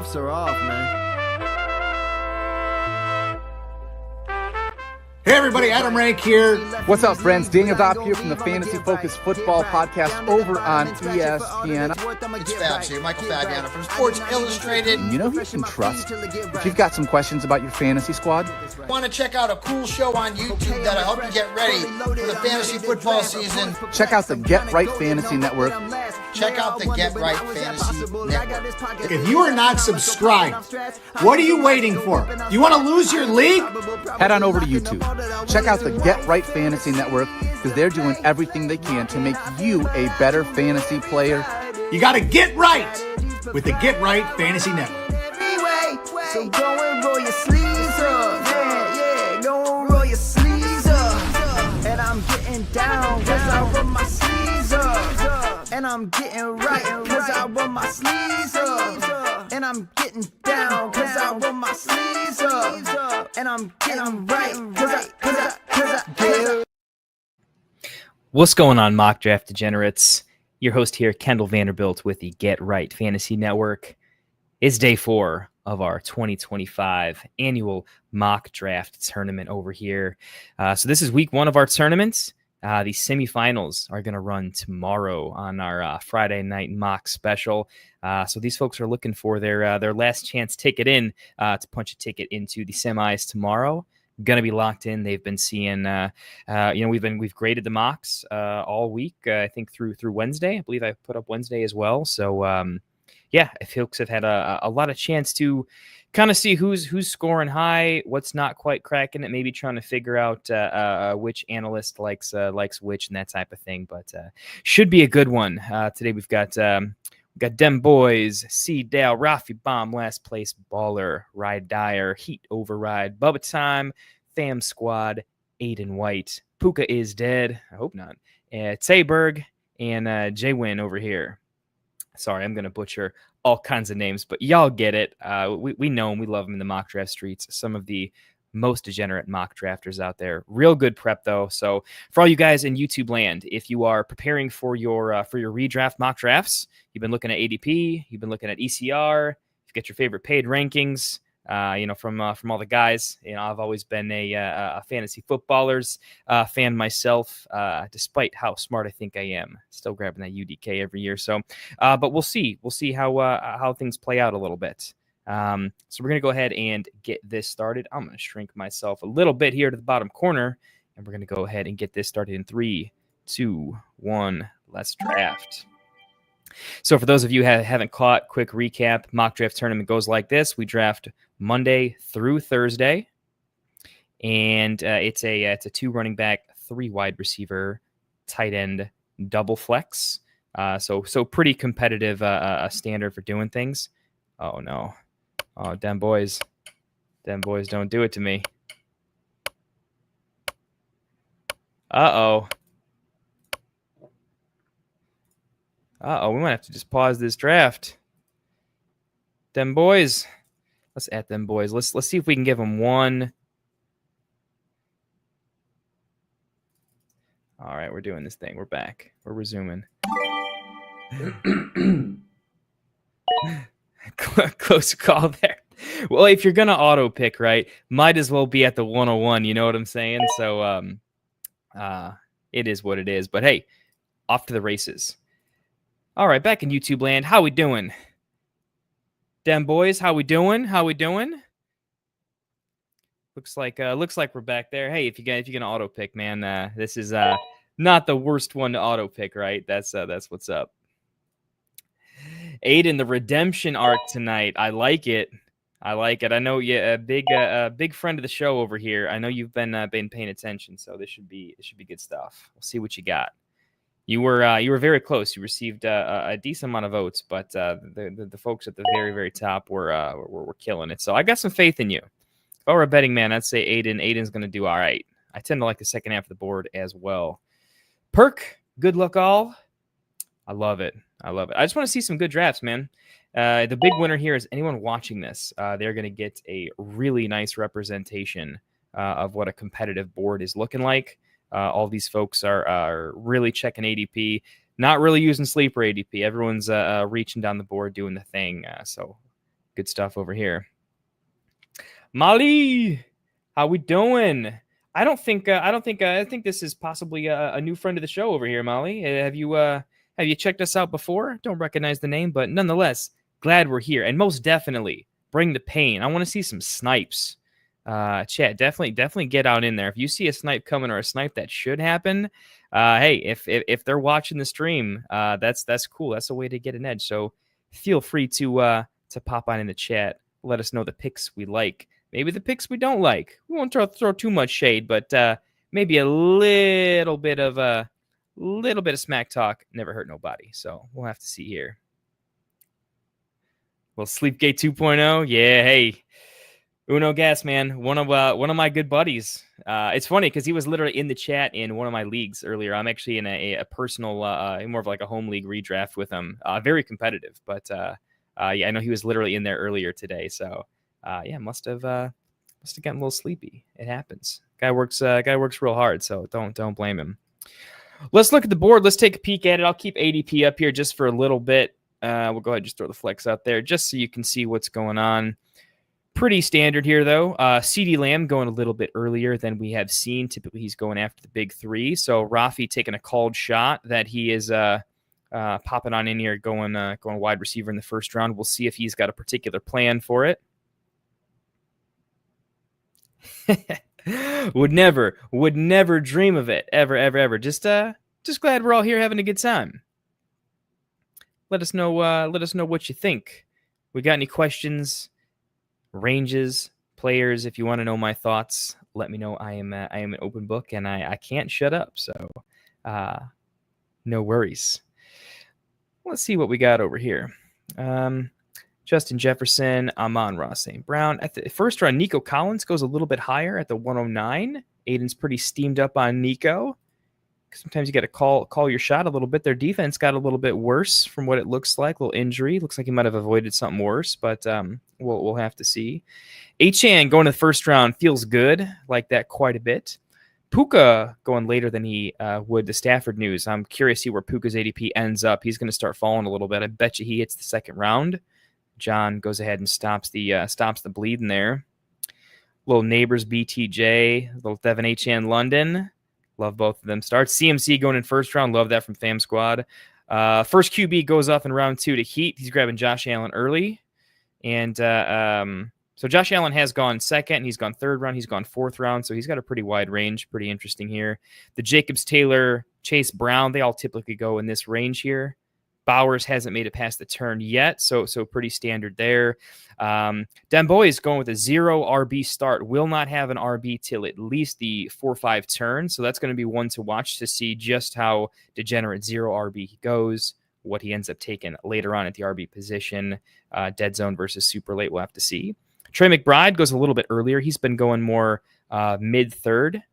cuffs are off, man. Hey everybody, Adam Rank here. What's up, friends? Daniel Dopp here from the Fantasy Focused Football Podcast over on ESPN. It's Fabs here, Michael Fabiano from Sports Illustrated. You know who you can trust if you've got some questions about your fantasy squad? Want to check out a cool show on YouTube that'll help you get ready for the fantasy football season? Check out the Get Right Fantasy Network. Check out the Get Right Fantasy Network. If you are not subscribed, what are you waiting for? You want to lose your league? Head on over to YouTube. Check out the Get Right Fantasy Network because they're doing everything they can to make you a better fantasy player. You got to get right with the Get Right Fantasy Network. So go and roll your sleeves up. Yeah, go and roll your sleeves up. And I'm getting down cause I roll my sleeves up. And I'm getting right cause I roll my sleeves up. And I'm getting down cause I roll my sleeves up. And I'm getting right cause I What's going on, mock draft degenerates? Your host here, Kendall VanDerBilt with the Get Right Fantasy Network. It's day 4 of our 2025 annual mock draft tournament over here. So this is week 1 of our tournament. The semifinals are going to run tomorrow on our Friday night mock special. So these folks are looking for their last chance ticket in to punch a ticket into the semis tomorrow. Going to be locked in. They've been seeing, we've graded the mocks all week. I think through Wednesday. I believe I put up Wednesday as well. So folks have had a lot of chance to kind of see who's scoring high, what's not quite cracking it, maybe trying to figure out which analyst likes which and that type of thing. But should be a good one. Today we've got Dem Boys, C. Dale, Rafi Bomb, Last Place Baller, Ride Dyer, Heat Override, Bubba Time, Fam Squad, Aiden White, Puka is dead. I hope not. Tayberg and Jay Wynn over here. Sorry, I'm going to butcher all kinds of names, but y'all get it. We know them. We love them in the mock draft streets. Some of the most degenerate mock drafters out there. Real good prep, though. So for all you guys in YouTube land, if you are preparing for your redraft mock drafts, you've been looking at ADP, you've been looking at ECR, you get your favorite paid rankings, from all the guys. I've always been a fantasy footballers fan myself, despite how smart I think I am. Still grabbing that UDK every year. So, but we'll see how things play out a little bit. So we're going to go ahead and get this started. I'm going to shrink myself a little bit here to the bottom corner, and we're going to go ahead and get this started in 3, 2, 1. Let's draft. So for those of you who haven't caught, quick recap, mock draft tournament goes like this. We draft Monday through Thursday, and it's a 2 running back, 3 wide receiver, tight end, double flex. So pretty competitive standard for doing things. Oh, no. Oh, Dem Boys, don't do it to me. Uh-oh, we might have to just pause this draft. Dem Boys. Let's at Dem Boys. Let's see if we can give them one. All right, we're doing this thing. We're back. We're resuming. Close call there. Well, if you're going to auto pick, right, might as well be at the 101. You know what I'm saying? So it is what it is. But hey, off to the races. All right, back in YouTube land. How we doing? Dem Boys, how we doing? Looks like we're back there. Hey, if you're gonna auto pick, man, this is not the worst one to auto pick, right? That's what's up. Aiden, the redemption arc tonight. I like it. I know you a big friend of the show over here. I know you've been paying attention, so this should be good stuff. We'll see what you got. You were very close. You received a decent amount of votes, but the folks at the very, very top were killing it. So I got some faith in you. If I were a betting man, I'd say Aiden. Aiden's going to do all right. I tend to like the second half of the board as well. Perk, good luck all. I love it. I just want to see some good drafts, man. The big winner here is anyone watching this. They're going to get a really nice representation of what a competitive board is looking like. All these folks are really checking ADP, not really using sleeper ADP. Everyone's reaching down the board, doing the thing. So Good stuff over here. Molly, how we doing? I think this is possibly a new friend of the show over here, Molly. Have you checked us out before? Don't recognize the name, but nonetheless, glad we're here. And most definitely, bring the pain. I want to see some snipes. Chat, definitely get out in there. If you see a snipe coming or a snipe that should happen, hey, if they're watching the stream, that's cool. That's a way to get an edge. So feel free to pop on in the chat. Let us know the picks we like. Maybe the picks we don't like. We won't throw too much shade, but maybe a little bit of smack talk never hurt nobody. So we'll have to see here. Well, Sleepgate 2.0, yeah, hey, Uno Gas, man, one of my good buddies. It's funny because he was literally in the chat in one of my leagues earlier. I'm actually in a personal, more of like a home league redraft with him. Very competitive, but yeah, I know he was literally in there earlier today. So yeah, must have gotten a little sleepy. It happens. Guy works real hard, so don't blame him. Let's look at the board. Let's take a peek at it. I'll keep ADP up here just for a little bit. We'll go ahead and just throw the flex out there just so you can see what's going on. Pretty standard here, though. CD Lamb going a little bit earlier than we have seen. Typically, he's going after the big three. So Rafi taking a called shot that he is popping on in here, going wide receiver in the first round. We'll see if he's got a particular plan for it. would never dream of it, ever. Just glad we're all here having a good time. Let us know what you think. We got any questions, ranges, players? If you want to know my thoughts, let me know. I am an open book, and I can't shut up. So, no worries. Let's see what we got over here. Justin Jefferson, Amon-Ra St. Brown. At the first round, Nico Collins goes a little bit higher at the 109. Aiden's pretty steamed up on Nico. Sometimes you got to call your shot a little bit. Their defense got a little bit worse from what it looks like. A little injury. Looks like he might have avoided something worse, but we'll have to see. Achane going to the first round feels good. Like that quite a bit. Puka going later than he would the Stafford news. I'm curious to see where Puka's ADP ends up. He's going to start falling a little bit. I bet you he hits the second round. John goes ahead and stops the bleeding there. Little neighbors BTJ, little Devin Achane London. Love both of them starts. CMC going in first round. Love that from Fam Squad. First QB goes off in round 2 to Heat. He's grabbing Josh Allen early. And so Josh Allen has gone second. He's gone third round. He's gone fourth round. So he's got a pretty wide range. Pretty interesting here. The Jacobs, Taylor, Chase Brown, they all typically go in this range here. Bowers hasn't made it past the turn yet, so pretty standard there. Demboy is going with a 0 RB start. Will not have an RB till at least the 4-5 turn, so that's going to be one to watch to see just how degenerate 0 RB he goes, what he ends up taking later on at the RB position. Dead zone versus super late, we'll have to see. Trey McBride goes a little bit earlier. He's been going more mid-third,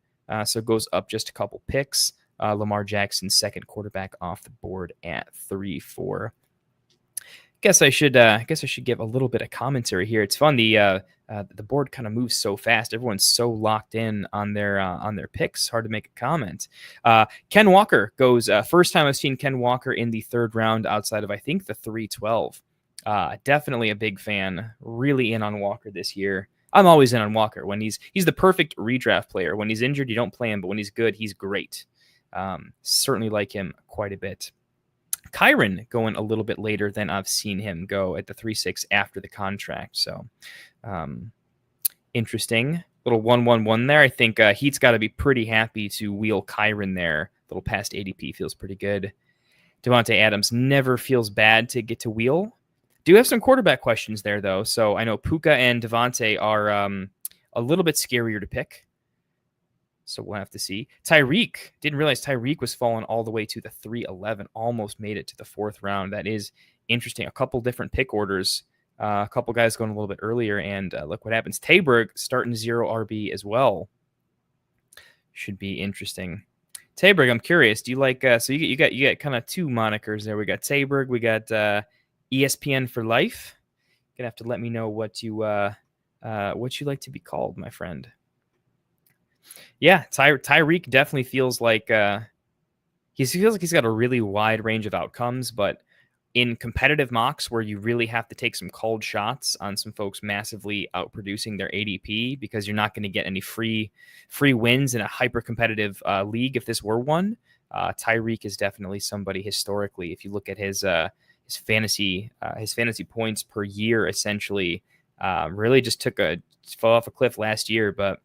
so goes up just a couple picks. Lamar Jackson, second quarterback off the board at 3-4. Guess I should give a little bit of commentary here. It's fun. The board kind of moves so fast. Everyone's so locked in on their picks. Hard to make a comment. Ken Walker goes first time I've seen Ken Walker in the third round outside of I think the 3-12. Definitely a big fan. Really in on Walker this year. I'm always in on Walker when he's the perfect redraft player. When he's injured, you don't play him, but when he's good, he's great. Certainly like him quite a bit. Kyron going a little bit later than I've seen him go at the 3-6 after the contract. So interesting. Little 1-1-1 there. I think Heat's got to be pretty happy to wheel Kyron there. Little past ADP feels pretty good. Devontae Adams never feels bad to get to wheel. Do have some quarterback questions there, though. So I know Puka and Devontae are a little bit scarier to pick. So we'll have to see. Tyreek. Didn't realize Tyreek was falling all the way to the 3-11. Almost made it to the fourth round. That is interesting. A couple different pick orders. A couple guys going a little bit earlier. And look what happens. Tayberg starting 0 RB as well. Should be interesting. Tayberg, I'm curious. Do you like... so you got kind of two monikers there. We got Tayberg. We got ESPN for life. You're going to have to let me know what you like to be called, my friend. Yeah, Tyreek definitely feels like he feels like he's got a really wide range of outcomes, but in competitive mocks where you really have to take some called shots on some folks massively outproducing their ADP, because you're not going to get any free wins in a hyper competitive league if this were one. Tyreek is definitely somebody historically. If you look at his fantasy points per year, essentially, really just fell off a cliff last year, but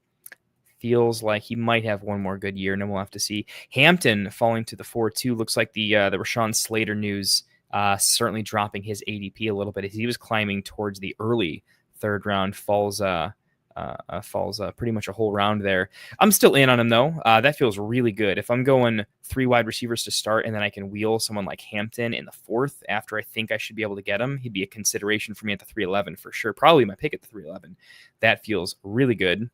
feels like he might have one more good year, and then we'll have to see. Hampton falling to the 4-2 looks like the Rashawn Slater news certainly dropping his ADP a little bit as he was climbing towards the early third round, falls pretty much a whole round there. I'm still in on him though. That feels really good. If I'm going 3 wide receivers to start and then I can wheel someone like Hampton in the 4th after I think I should be able to get him, he'd be a consideration for me at the 311 for sure. Probably my pick at the 311. That feels really good.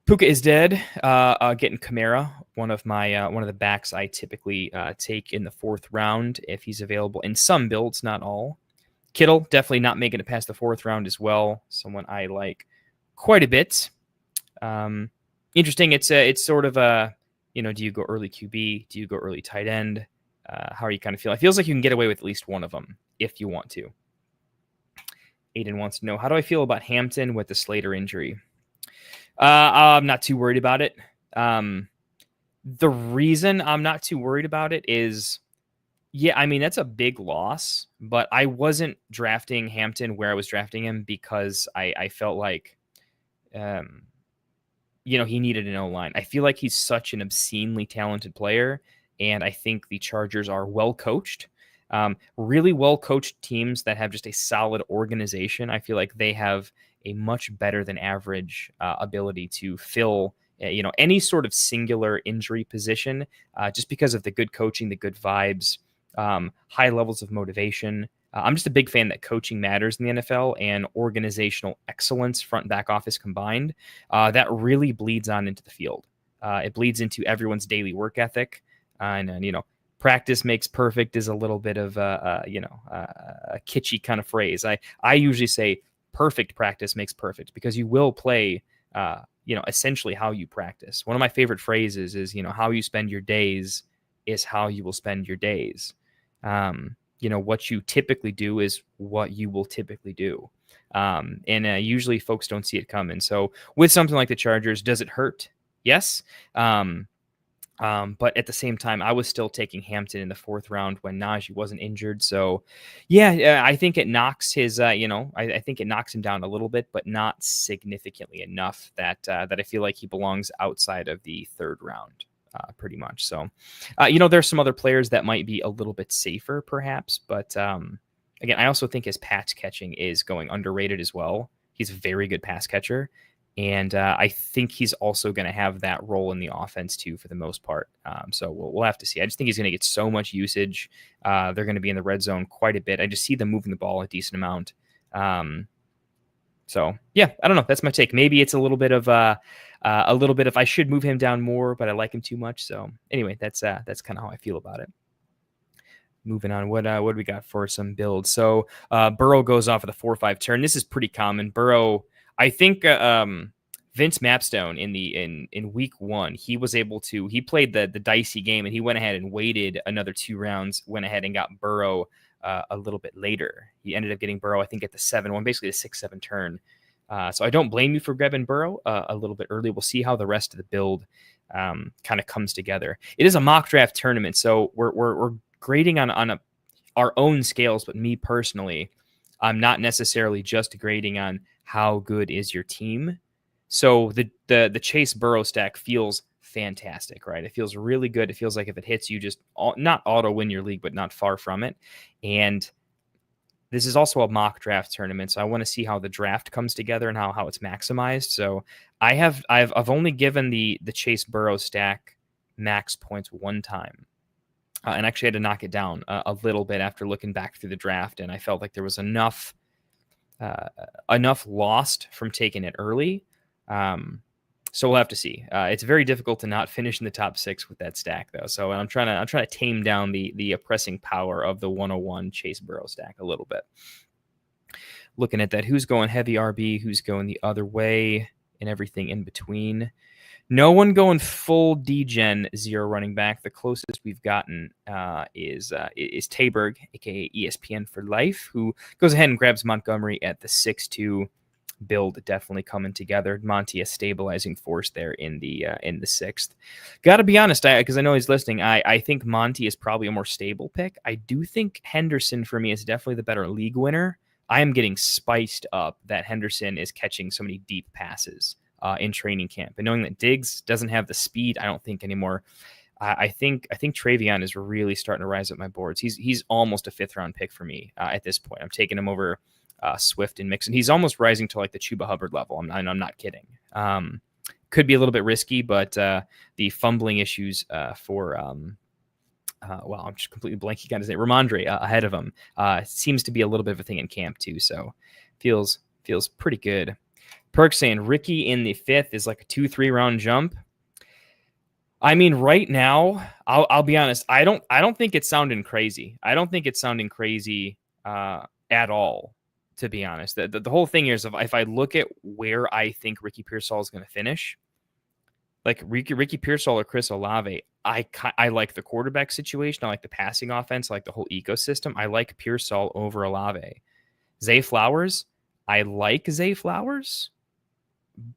Puka is dead. Getting Kamara, one of the backs I typically take in the 4th round if he's available in some builds, not all. Kittle definitely not making it past the 4th round as well. Someone I like quite a bit. Interesting. It's sort of a, do you go early QB? Do you go early tight end? How are you kind of feeling? It feels like you can get away with at least one of them if you want to. Aiden wants to know, how do I feel about Hampton with the Slater injury? I'm not too worried about it. The reason I'm not too worried about it is, that's a big loss, but I wasn't drafting Hampton where I was drafting him because I felt like, he needed an O-line. I feel like he's such an obscenely talented player, and I think the Chargers are well coached. Really well coached teams that have just a solid organization. I feel like they have a much better than average ability to fill any sort of singular injury position, just because of the good coaching, the good vibes, high levels of motivation. I'm just a big fan that coaching matters in the NFL, and organizational excellence, front and back office combined, that really bleeds on into the field. It bleeds into everyone's daily work ethic, and practice makes perfect is a little bit of a kitschy kind of phrase. I usually say perfect practice makes perfect, because you will play, essentially how you practice. One of my favorite phrases is, how you spend your days is how you will spend your days. What you typically do is what you will typically do. And usually folks don't see it coming. So with something like the Chargers, does it hurt? Yes. But at the same time, I was still taking Hampton in the 4th round when Najee wasn't injured. So, I think it knocks his, I think it knocks him down a little bit, but not significantly enough that I feel like he belongs outside of the 3rd round, pretty much. So, there's some other players that might be a little bit safer, perhaps. But again, I also think his pass catching is going underrated as well. He's a very good pass catcher. And I think he's also going to have that role in the offense too, for the most part. So we'll have to see. I just think he's going to get so much usage. They're going to be in the red zone quite a bit. I just see them moving the ball a decent amount. So I don't know. That's my take. Maybe it's a little bit of I should move him down more, but I like him too much. So anyway, that's kind of how I feel about it. Moving on, what do we got for some builds? So Burrow goes off of the 4-5 turn. This is pretty common. Burrow. I think Vince Mapstone in week 1, he was able to, he played the dicey game, and he went ahead and waited another 2 rounds, went ahead and got Burrow a little bit later. He ended up getting Burrow, I think, at the 7-1, basically the 6-7 turn. So I don't blame you for grabbing Burrow a little bit early. We'll see how the rest of the build kind of comes together. It is a mock draft tournament, so we're grading on our own scales, but me personally, I'm not necessarily just grading on how good is your team. So the Chase Burrow stack feels fantastic, right? It feels really good. It feels like if it hits, you just not auto win your league, but not far from it. And this is also a mock draft tournament, so I want to see how the draft comes together and how it's maximized. So I've only given the Chase Burrow stack max points one time. And actually had to knock it down a little bit after looking back through the draft, and I felt like there was enough lost from taking it early. So we'll have to see. It's very difficult to not finish in the top 6 with that stack, though. So I'm trying to tame down the oppressing power of the 101 Chase Burrow stack a little bit. Looking at that, who's going heavy RB, who's going the other way, and everything in between. No one going full D-Gen 0 running back. The closest we've gotten is Taberg, aka ESPN for Life, who goes ahead and grabs Montgomery at the 6'2". Build definitely coming together. Monty a stabilizing force there in the sixth. Got to be honest, because I know he's listening. I think Monty is probably a more stable pick. I do think Henderson for me is definitely the better league winner. I am getting spiced up that Henderson is catching so many deep passes in training camp, and knowing that Diggs doesn't have the speed, I don't think anymore. I think Travion is really starting to rise up my boards. He's almost a 5th round pick for me at this point. I'm taking him over Swift and Mixon. He's almost rising to like the Chuba Hubbard level. I'm not kidding. Could be a little bit risky, but the fumbling issues for I'm just completely blanking on his name. Ramondre ahead of him seems to be a little bit of a thing in camp too. So feels pretty good. Perk saying Ricky in the 5th is like a 2-3 round jump. I mean, right now, I'll be honest. I don't think it's sounding crazy. I don't think it's sounding crazy at all. To be honest, the whole thing here is if I look at where I think Ricky Pearsall is going to finish, like Ricky Pearsall or Chris Olave, I like the quarterback situation. I like the passing offense. I like the whole ecosystem. I like Pearsall over Olave. Zay Flowers, I like Zay Flowers.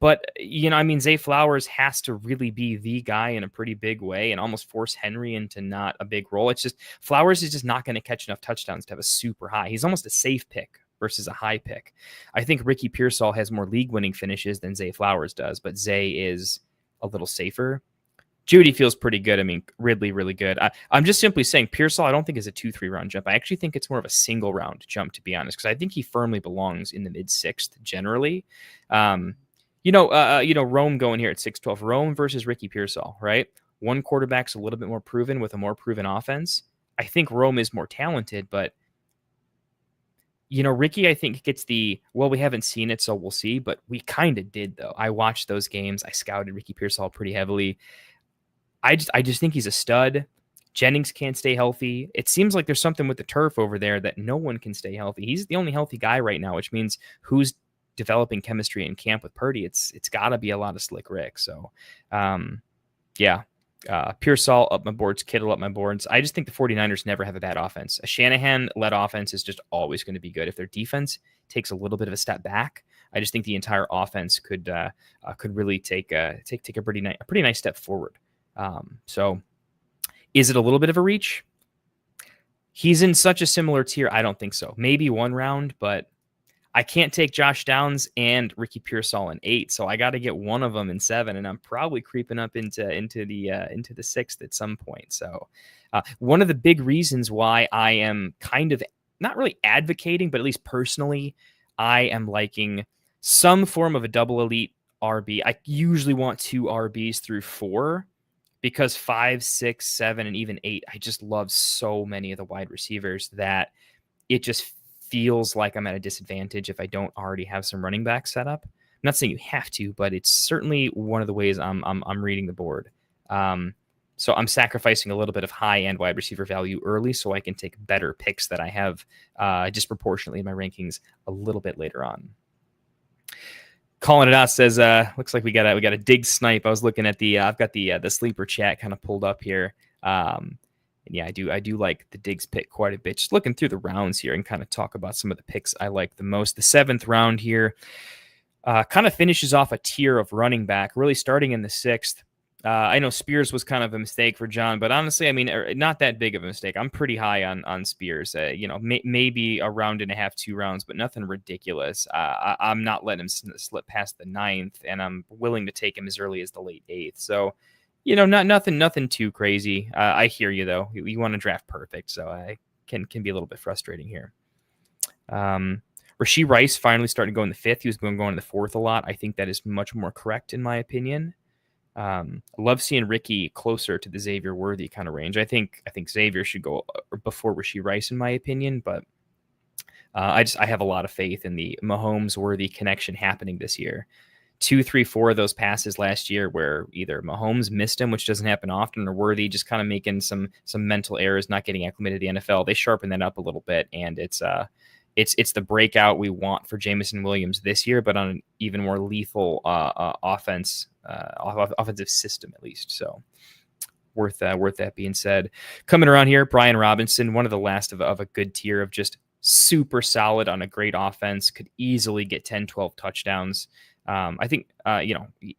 But, Zay Flowers has to really be the guy in a pretty big way and almost force Henry into not a big role. It's just Flowers is just not going to catch enough touchdowns to have a super high. He's almost a safe pick versus a high pick. I think Ricky Pearsall has more league-winning finishes than Zay Flowers does, but Zay is a little safer. Judy feels pretty good. I mean, Ridley, really good. I'm just simply saying Pearsall, I don't think is a 2-3 round jump. I actually think it's more of a single round jump, to be honest, because I think he firmly belongs in the mid-6th generally. Rome going here at 6'12". Rome versus Ricky Pearsall, right? One quarterback's a little bit more proven with a more proven offense. I think Rome is more talented, but Ricky, I think gets we haven't seen it, so we'll see, but we kind of did, though. I watched those games. I scouted Ricky Pearsall pretty heavily. I just think he's a stud. Jennings can't stay healthy. It seems like there's something with the turf over there that no one can stay healthy. He's the only healthy guy right now, which means who's developing chemistry in camp with Purdy? It's got to be a lot of Slick Rick. So, Pearsall up my boards, Kittle up my boards. I just think the 49ers never have a bad offense. A Shanahan-led offense is just always going to be good. If their defense takes a little bit of a step back, I just think the entire offense could really take a pretty nice step forward. So is it a little bit of a reach? He's in such a similar tier. I don't think so. Maybe 1 round, but I can't take Josh Downs and Ricky Pearsall in 8, so I got to get one of them in 7, and I'm probably creeping up into the 6th at some point. So, one of the big reasons why I am kind of not really advocating, but at least personally, I am liking some form of a double elite RB. I usually want 2 RBs through 4 because 5, 6, 7, and even 8. I just love so many of the wide receivers that it just feels like I'm at a disadvantage if I don't already have some running backs set up. I'm not saying you have to, but it's certainly one of the ways I'm reading the board. So I'm sacrificing a little bit of high-end wide receiver value early so I can take better picks that I have disproportionately in my rankings a little bit later on. Calling it out says, looks like we got a dig snipe. I was looking at I've got the sleeper chat kind of pulled up here. Yeah, I do like the Diggs pick quite a bit. Just looking through the rounds here and kind of talk about some of the picks I like the most. The 7th round here kind of finishes off a tier of running back, really starting in the 6th. I know Spears was kind of a mistake for John, but honestly, I mean, not that big of a mistake. I'm pretty high on Spears. Maybe a round and a half, 2 rounds, but nothing ridiculous. I'm not letting him slip past the 9th, and I'm willing to take him as early as the late 8th. So, nothing too crazy. I hear you though. You want to draft perfect, so I can be a little bit frustrating here. Rashee Rice finally starting to go in the 5th. He was going in the 4th a lot. I think that is much more correct in my opinion. I love seeing Ricky closer to the Xavier Worthy kind of range. I think Xavier should go before Rashee Rice in my opinion, but I have a lot of faith in the Mahomes Worthy connection happening this year. 2, 3, 4 of those passes last year where either Mahomes missed him, which doesn't happen often, or Worthy just kind of making some mental errors, not getting acclimated to the NFL. They sharpen that up a little bit, and it's the breakout we want for Jameson Williams this year, but on an even more lethal offense offensive system at least. So worth that being said. Coming around here, Brian Robinson, one of the last of a good tier of just super solid on a great offense, could easily get 10, 12 touchdowns. I think,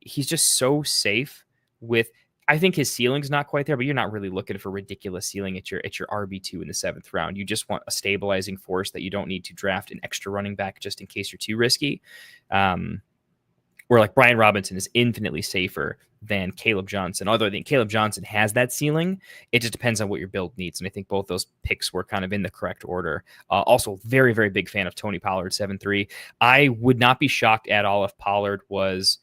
he's just so safe with, I think his ceiling's not quite there, but you're not really looking for ridiculous ceiling at your RB2 in the 7th round. You just want a stabilizing force that you don't need to draft an extra running back just in case you're too risky. Where like Brian Robinson is infinitely safer than Caleb Johnson. Although I think Caleb Johnson has that ceiling, it just depends on what your build needs. And I think both those picks were kind of in the correct order. Also, very, very big fan of Tony Pollard, 7-3. I would not be shocked at all if Pollard was,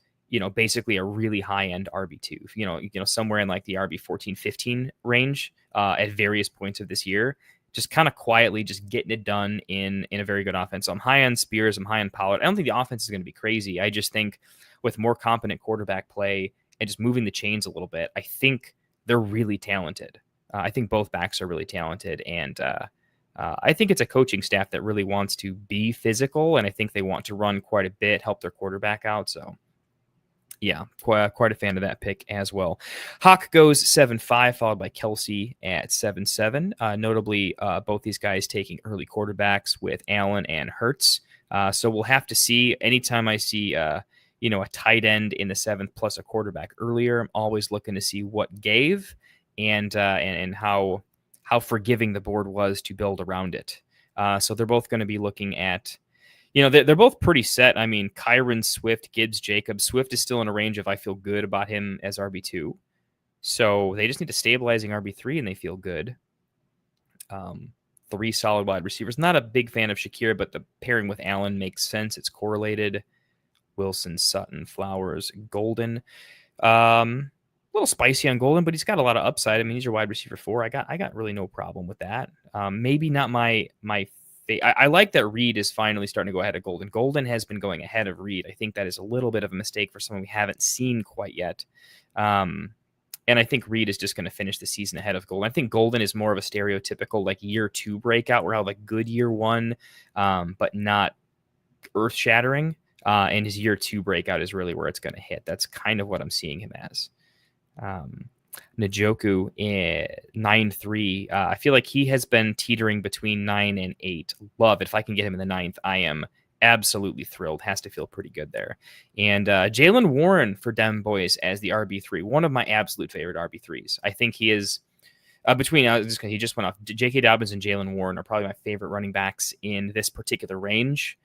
basically a really high-end RB2, somewhere in like the RB 14, 15 range at various points of this year. Just kind of quietly just getting it done in a very good offense. So I'm high on Spears. I'm high on Pollard. I don't think the offense is going to be crazy. I just think with more competent quarterback play and just moving the chains a little bit, I think they're really talented. I think both backs are really talented. And I think it's a coaching staff that really wants to be physical. And I think they want to run quite a bit, help their quarterback out. So yeah, quite a fan of that pick as well. Hawk goes 7-5, followed by Kelsey at 7-7. Notably, both these guys taking early quarterbacks with Allen and Hurts. So we'll have to see. Anytime I see, a tight end in the 7th plus a quarterback earlier, I'm always looking to see what gave and how forgiving the board was to build around it. So they're both going to be looking at. They're both pretty set. I mean, Kyron, Swift, Gibbs, Jacobs. Swift is still in a range of I feel good about him as RB2. So they just need a stabilizing RB3 and they feel good. 3 solid wide receivers. Not a big fan of Shakir, but the pairing with Allen makes sense. It's correlated. Wilson, Sutton, Flowers, Golden. A little spicy on Golden, but he's got a lot of upside. I mean, he's your wide receiver 4. I got really no problem with that. Maybe not my I like that Reed is finally starting to go ahead of Golden. Golden has been going ahead of Reed. I think that is a little bit of a mistake for someone we haven't seen quite yet. And I think Reed is just going to finish the season ahead of Golden. I think Golden is more of a stereotypical like year 2 breakout where I have like good year 1, but not earth shattering. And his year 2 breakout is really where it's going to hit. That's kind of what I'm seeing him as. Njoku 9-3. I feel like he has been teetering between 9 and 8. Love it. If I can get him in the 9th, I am absolutely thrilled. Has to feel pretty good there. And Jalen Warren for Dem Boys as the RB3. One of my absolute favorite RB3s. I think he is he just went off. J.K. Dobbins and Jalen Warren are probably my favorite running backs in this particular range.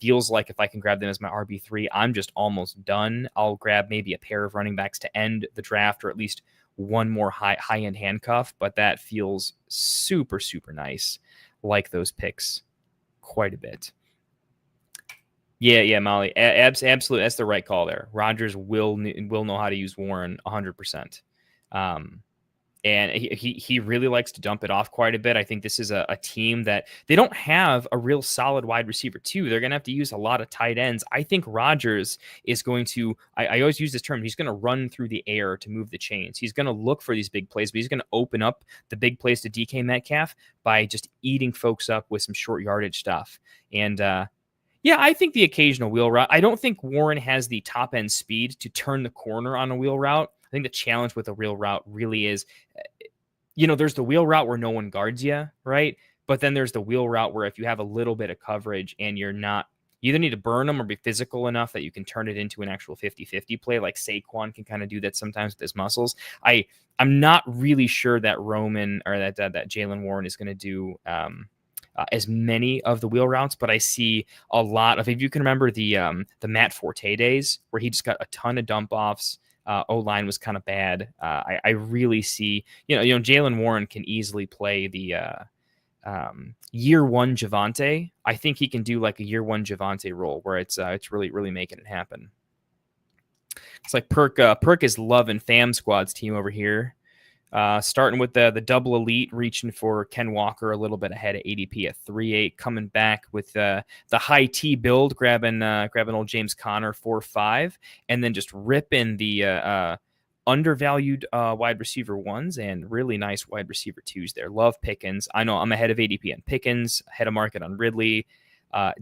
Feels like if I can grab them as my RB3, I'm just almost done. I'll grab maybe a pair of running backs to end the draft, or at least one more high-end handcuff, but that feels super, super nice. Like those picks quite a bit. Yeah, Molly. Absolutely. That's the right call there. Rodgers will know how to use Warren 100%. And he really likes to dump it off quite a bit. I think this is a team that they don't have a real solid wide receiver too. They're going to have to use a lot of tight ends. I think Rodgers is going to, I always use this term, he's going to run through the air to move the chains. He's going to look for these big plays, but he's going to open up the big plays to DK Metcalf by just eating folks up with some short yardage stuff. And I think the occasional wheel route. I don't think Warren has the top end speed to turn the corner on a wheel route. I think the challenge with a wheel route really is, there's the wheel route where no one guards you, right? But then there's the wheel route where if you have a little bit of coverage and you either need to burn them or be physical enough that you can turn it into an actual 50-50 play, like Saquon can kind of do that sometimes with his muscles. I'm not really sure that Roman or that Jalen Warren is going to do as many of the wheel routes, but I see a lot of, if you can remember the Matt Forte days where he just got a ton of dump offs. O-line was kind of bad. I really see, Jalen Warren can easily play the year 1 Javonte. I think he can do like a year 1 Javonte role where it's really, really making it happen. It's like Perk is loving Fam Squad's team over here. Starting with the double elite, reaching for Ken Walker a little bit ahead of ADP at 3.8, coming back with the high T build, grabbing old James Conner 4.5, and then just ripping the undervalued wide receiver 1s and really nice wide receiver 2s there. Love Pickens. I know I'm ahead of ADP on Pickens, ahead of market on Ridley.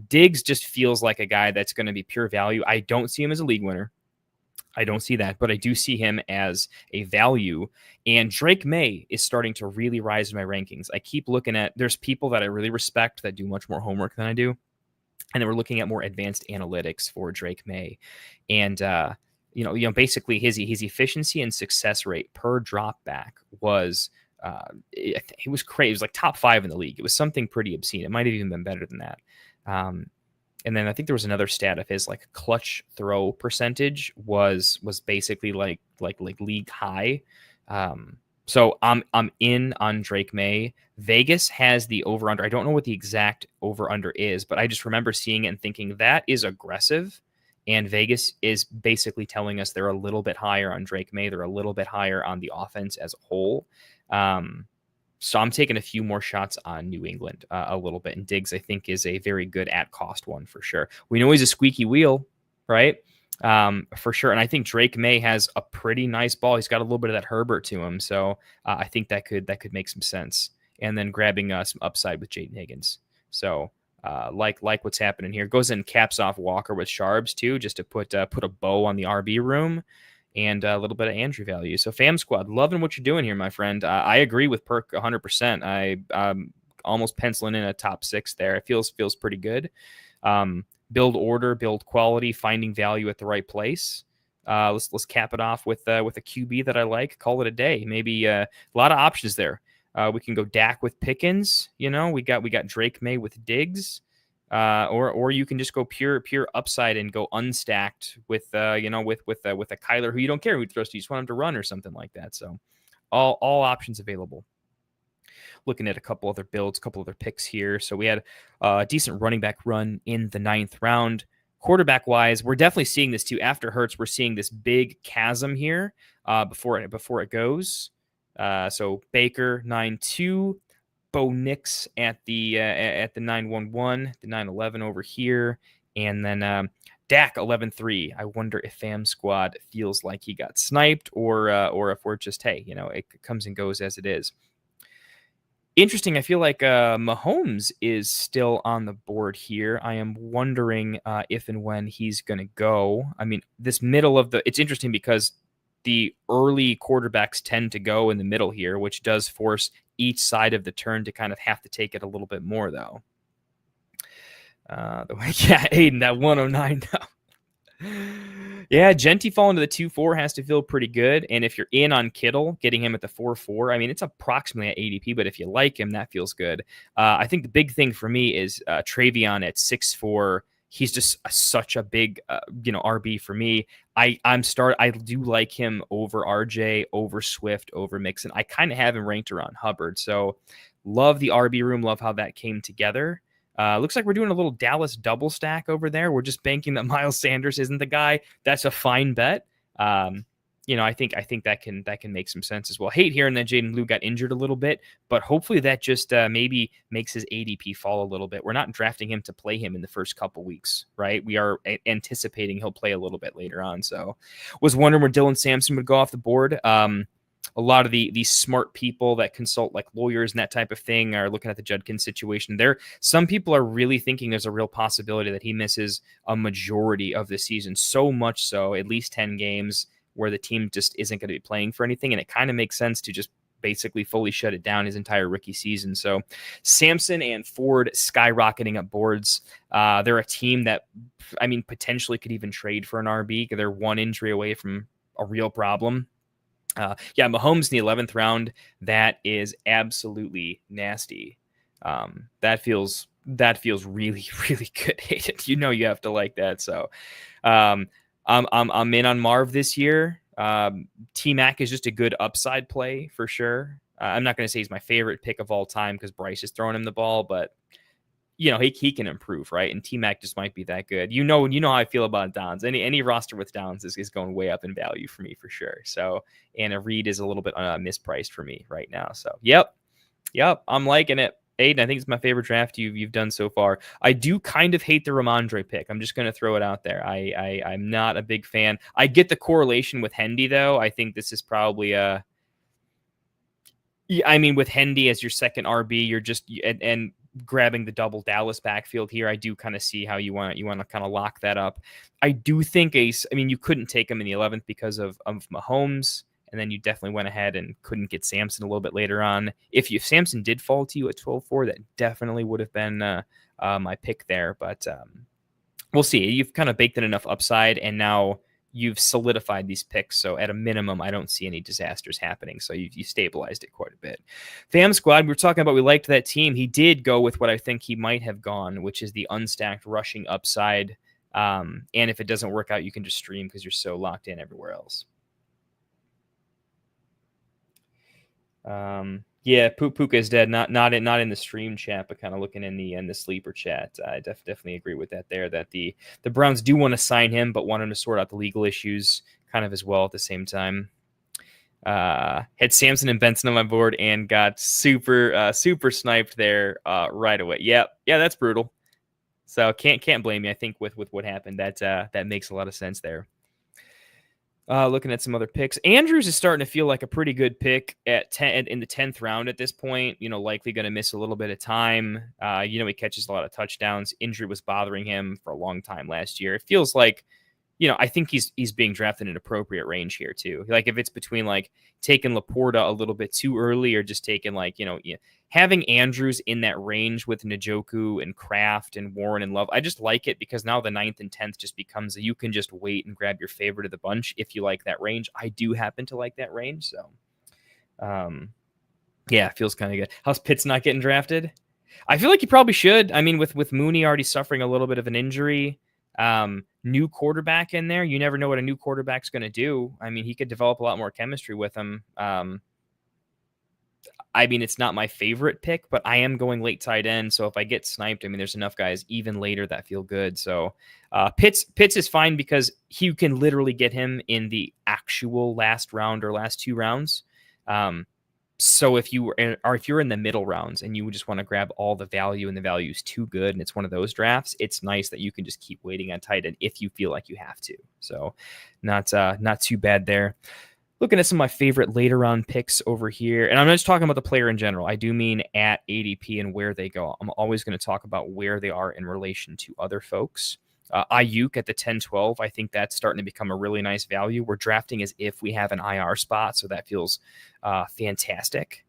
Diggs just feels like a guy that's going to be pure value. I don't see him as a league winner. I don't see that, but I do see him as a value. And Drake May is starting to really rise in my rankings. I keep looking at, there's people that I really respect that do much more homework than I do. And then we're looking at more advanced analytics for Drake May. And, basically his efficiency and success rate per drop back was, it was crazy. It was like top 5 in the league. It was something pretty obscene. It might have even been better than that. And then I think there was another stat of his, like clutch throw percentage was basically like league high. So I'm in on Drake May. Vegas has the over under. I don't know what the exact over under is, but I just remember seeing it and thinking that is aggressive. And Vegas is basically telling us they're a little bit higher on Drake May. They're a little bit higher on the offense as a whole. So I'm taking a few more shots on New England a little bit. And Diggs, I think, is a very good at cost one for sure. We know he's a squeaky wheel, right? For sure. And I think Drake May has a pretty nice ball. He's got a little bit of that Herbert to him. So I think that could make some sense. And then grabbing some upside with Jaden Higgins. So like what's happening here. Goes in, caps off Walker with Sharps too, just to put a bow on the RB room. And a little bit of Andrew value. So Fam Squad, loving what you're doing here, my friend. I agree with Perk 100%. I'm almost penciling in a top 6 there. It feels pretty good. Build order, build quality, finding value at the right place. Let's cap it off with a QB that I like. Call it a day. Maybe a lot of options there. We can go Dak with Pickens. We got Drake May with Diggs. Or you can just go pure upside and go unstacked with a Kyler who you don't care who throws to. You just want him to run or something like that. So all options available. Looking at a couple other builds, a couple other picks here. So we had a decent running back run in the 9th round. Quarterback wise, we're definitely seeing this too. After Hurts, we're seeing this big chasm here before it goes. So Baker 9-2. Bo Nix at the 9-1-1, the 9-11 over here, and then Dak 11-3. I wonder if Fam Squad feels like he got sniped, or if we're just it comes and goes as it is. Interesting. I feel like Mahomes is still on the board here. I am wondering if and when he's going to go. I mean, this middle of it's interesting because the early quarterbacks tend to go in the middle here, which does force each side of the turn to kind of have to take it a little bit more, though. Aiden, that 109 though. Yeah, Genty falling to the 2-4 has to feel pretty good. And if you're in on Kittle, getting him at the 4-4, I mean, it's approximately at ADP, but if you like him, that feels good. I think the big thing for me is Travion at 6-4. He's just such a big, RB for me. I do like him over RJ, over Swift, over Mixon. I kind of have him ranked around Hubbard. So love the RB room. Love how that came together. Looks like we're doing a little Dallas double stack over there. We're just banking that Miles Sanders isn't the guy. That's a fine bet. I think that can make some sense as well. Hate hearing that Jaden Blue got injured a little bit, but hopefully that just maybe makes his ADP fall a little bit. We're not drafting him to play him in the first couple weeks, right? We are anticipating he'll play a little bit later on. So was wondering where Dylan Sampson would go off the board. A lot of these smart people that consult like lawyers and that type of thing are looking at the Judkins situation. Some people are really thinking there's a real possibility that he misses a majority of the season. So much so, at least 10 games where the team just isn't going to be playing for anything. And it kind of makes sense to just basically fully shut it down his entire rookie season. So Sampson and Ford skyrocketing up boards. They're a team that, potentially could even trade for an RB. They're one injury away from a real problem. Mahomes in the 11th round, that is absolutely nasty. That feels really, really good, Hayden. You have to like that. So I'm in on Marv this year. T-Mac is just a good upside play for sure. I'm not going to say he's my favorite pick of all time because Bryce is throwing him the ball, but he can improve, right? And T-Mac just might be that good. You know how I feel about Downs. Any roster with Downs is going way up in value for me for sure. So Anna Reed is a little bit mispriced for me right now. So yep, I'm liking it. Aiden, I think it's my favorite draft you've done so far. I do kind of hate the Ramondre pick. I'm just going to throw it out there. I'm not a big fan. I get the correlation with Hendy, though. I think this is probably with Hendy as your second RB, you're just and grabbing the double Dallas backfield here. I do kind of see how you want to kind of lock that up. I do think you couldn't take him in the 11th because of Mahomes, and then you definitely went ahead and couldn't get Samson a little bit later on. If Samson did fall to you at 12-4, that definitely would have been my pick there, but we'll see. You've kind of baked in enough upside, and now you've solidified these picks. So at a minimum, I don't see any disasters happening. So you stabilized it quite a bit. Fam Squad, we were talking about, we liked that team. He did go with what I think he might have gone, which is the unstacked rushing upside. And if it doesn't work out, you can just stream because you're so locked in everywhere else. Yeah, Puka is dead. Not in the stream chat, but kind of looking in the sleeper chat. I definitely agree with that there. That the Browns do want to sign him, but want him to sort out the legal issues kind of as well at the same time. Had Samson and Benson on my board and got super sniped there right away. Yeah, that's brutal. So can't blame you. I think with what happened, that makes a lot of sense there. Looking at some other picks, Andrews is starting to feel like a pretty good pick at 10 in the 10th round at this point. Likely going to miss a little bit of time. He catches a lot of touchdowns. Injury was bothering him for a long time last year. It feels like, I think he's being drafted in an appropriate range here too. Like if it's between like taking Laporta a little bit too early or just taking having Andrews in that range with Njoku and Kraft and Warren and Love. I just like it because now the 9th and 10th just becomes you can just wait and grab your favorite of the bunch if you like that range. I do happen to like that range. So, it feels kind of good. How's Pitts not getting drafted? I feel like he probably should. I mean, with Mooney already suffering a little bit of an injury, new quarterback in there, you never know what a new quarterback's going to do. I mean, he could develop a lot more chemistry with him. It's not my favorite pick, but I am going late tight end. So if I get sniped, there's enough guys even later that feel good. So Pitts is fine because you can literally get him in the actual last round or last 2 rounds. So if you're in the middle rounds and you just want to grab all the value and the value is too good and it's one of those drafts, it's nice that you can just keep waiting on tight end if you feel like you have to. So not too bad there. Looking at some of my favorite later round picks over here, and I'm not just talking about the player in general. I do mean at ADP and where they go. I'm always going to talk about where they are in relation to other folks. Ayuk at the 10-12, I think that's starting to become a really nice value. We're drafting as if we have an IR spot, so that feels fantastic.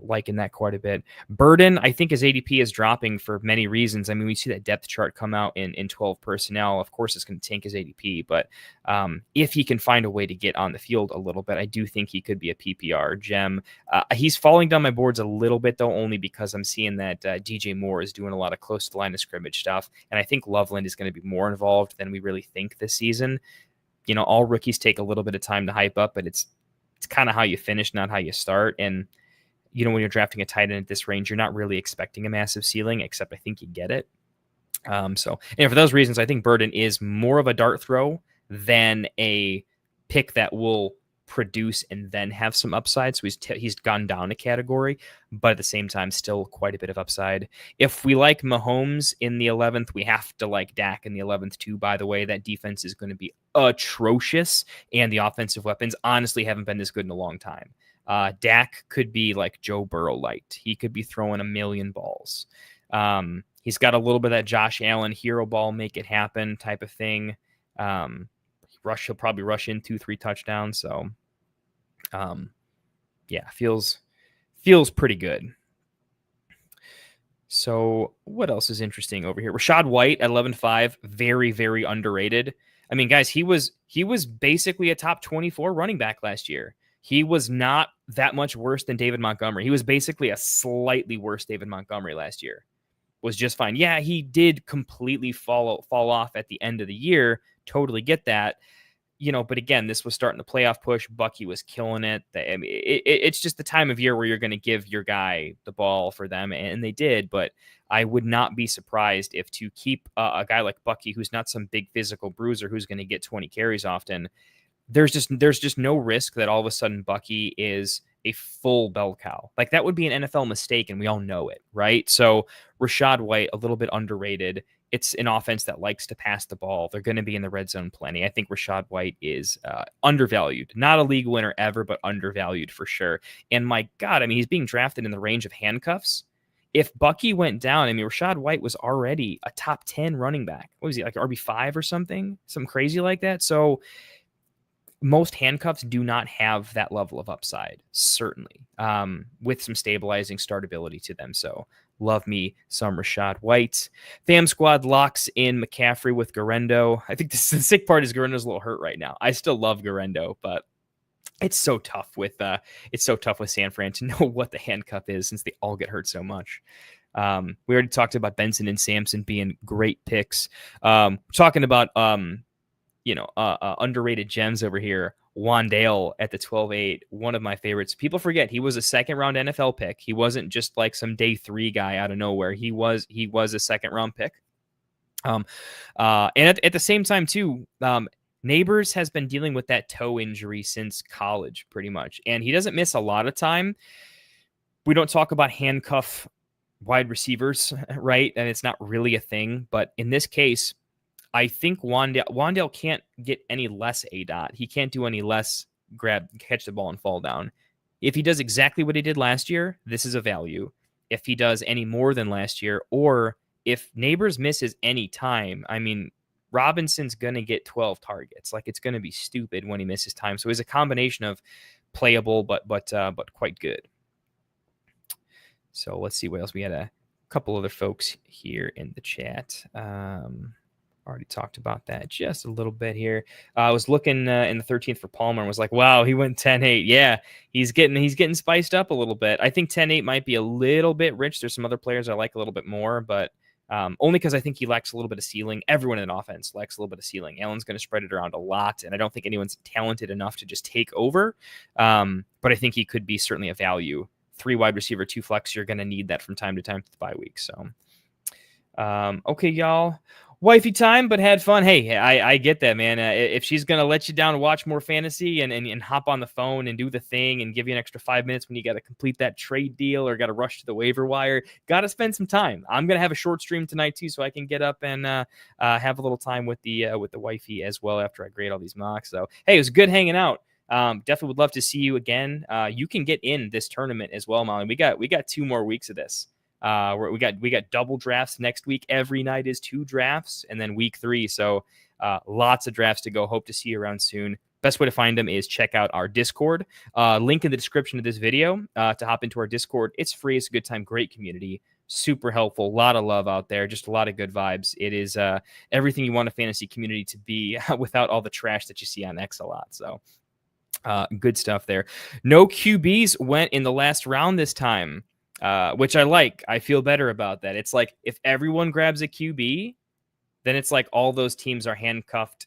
Liking that quite a bit. Burden, I think his ADP is dropping for many reasons. We see that depth chart come out in 12 personnel. Of course, it's going to tank his ADP, but if he can find a way to get on the field a little bit, I do think he could be a PPR gem. He's falling down my boards a little bit, though, only because I'm seeing that DJ Moore is doing a lot of close to the line of scrimmage stuff, and I think Loveland is going to be more involved than we really think this season. All rookies take a little bit of time to hype up, but it's kind of how you finish, not how you start, and when you're drafting a tight end at this range, you're not really expecting a massive ceiling, except I think you get it. So for those reasons, I think Burden is more of a dart throw than a pick that will produce and then have some upside. So he's gone down a category, but at the same time, still quite a bit of upside. If we like Mahomes in the 11th, we have to like Dak in the 11th too. By the way, that defense is going to be atrocious, and the offensive weapons honestly haven't been this good in a long time. Dak could be like Joe Burrow light. He could be throwing a million balls. He's got a little bit of that Josh Allen hero ball, make it happen type of thing. He'll probably rush in 2-3 touchdowns. So, feels pretty good. So what else is interesting over here? Rachaad White at 11.5, very, very underrated. Guys, he was basically a top 24 running back last year. He was not that much worse than David Montgomery. He was basically a slightly worse David Montgomery last year. Was just fine. Yeah, he did completely fall off at the end of the year. Totally get that. But again, this was starting the playoff push. Bucky was killing it. It's just the time of year where you're going to give your guy the ball for them, and they did. But I would not be surprised if to keep a guy like Bucky, who's not some big physical bruiser who's going to get 20 carries often, there's just no risk that all of a sudden Bucky is a full bell cow. Like that would be an NFL mistake, and we all know it, right? So Rachaad White, a little bit underrated. It's an offense that likes to pass the ball. They're going to be in the red zone plenty. I think Rachaad White is undervalued. Not a league winner ever, but undervalued for sure. And my God, he's being drafted in the range of handcuffs. if Bucky went down, I mean, Rachaad White was already a top 10 running back. What was he, like RB5 or something crazy like that? So most handcuffs do not have that level of upside, certainly, with some stabilizing startability to them. So love me some Rachaad White. Fam Squad locks in McCaffrey with Garendo. I think the sick part is Garendo's a little hurt right now. I still love Garendo, but it's so tough with San Fran to know what the handcuff is since they all get hurt so much. We already talked about Benson and Sampson being great picks. Talking about underrated gems over here. Wan'Dale at the 12-8, one of my favorites. People forget he was a second-round NFL pick. He wasn't just like some day 3 guy out of nowhere. He was a second-round pick. And at the same time too, Neighbors has been dealing with that toe injury since college, pretty much, and he doesn't miss a lot of time. We don't talk about handcuff wide receivers, right? And it's not really a thing, but in this case, I think Wan'Dale can't get any less ADOT. He can't do any less catch the ball and fall down. If he does exactly what he did last year, this is a value. If he does any more than last year, or if Neighbors misses any time, I mean, Robinson's going to get 12 targets. Like, it's going to be stupid when he misses time. So it's a combination of playable, but quite good. So let's see what else. We had a couple other folks here in the chat. Already talked about that just a little bit here. I was looking in the 13th for Palmer and was like, wow, he went 10-8. Yeah, he's getting spiced up a little bit. I think 10-8 might be a little bit rich. There's some other players I like a little bit more, but only because I think he lacks a little bit of ceiling. Everyone in an offense lacks a little bit of ceiling. Allen's going to spread it around a lot, and I don't think anyone's talented enough to just take over. But I think he could be certainly a value. 3 wide receiver, 2 flex. You're going to need that from time to time to the bye week. So, okay, y'all. Wifey time, but had fun. Hey, I get that, man. If she's going to let you down to watch more fantasy and hop on the phone and do the thing and give you an extra 5 minutes when you got to complete that trade deal or got to rush to the waiver wire, got to spend some time. I'm going to have a short stream tonight too, so I can get up and have a little time with the wifey as well after I grade all these mocks. So, hey, it was good hanging out. Definitely would love to see you again. You can get in this tournament as well, Molly. We got 2 more weeks of this. We got double drafts next week. Every night is 2 drafts, and then week 3. So lots of drafts to go. Hope to see you around soon. Best way to find them is check out our Discord. Link in the description of this video to hop into our Discord. It's free. It's a good time. Great community. Super helpful. A lot of love out there. Just a lot of good vibes. It is everything you want a fantasy community to be without all the trash that you see on X a lot. So good stuff there. No QBs went in the last round this time. Which I like. I feel better about that. It's like if everyone grabs a QB, then it's like all those teams are handcuffed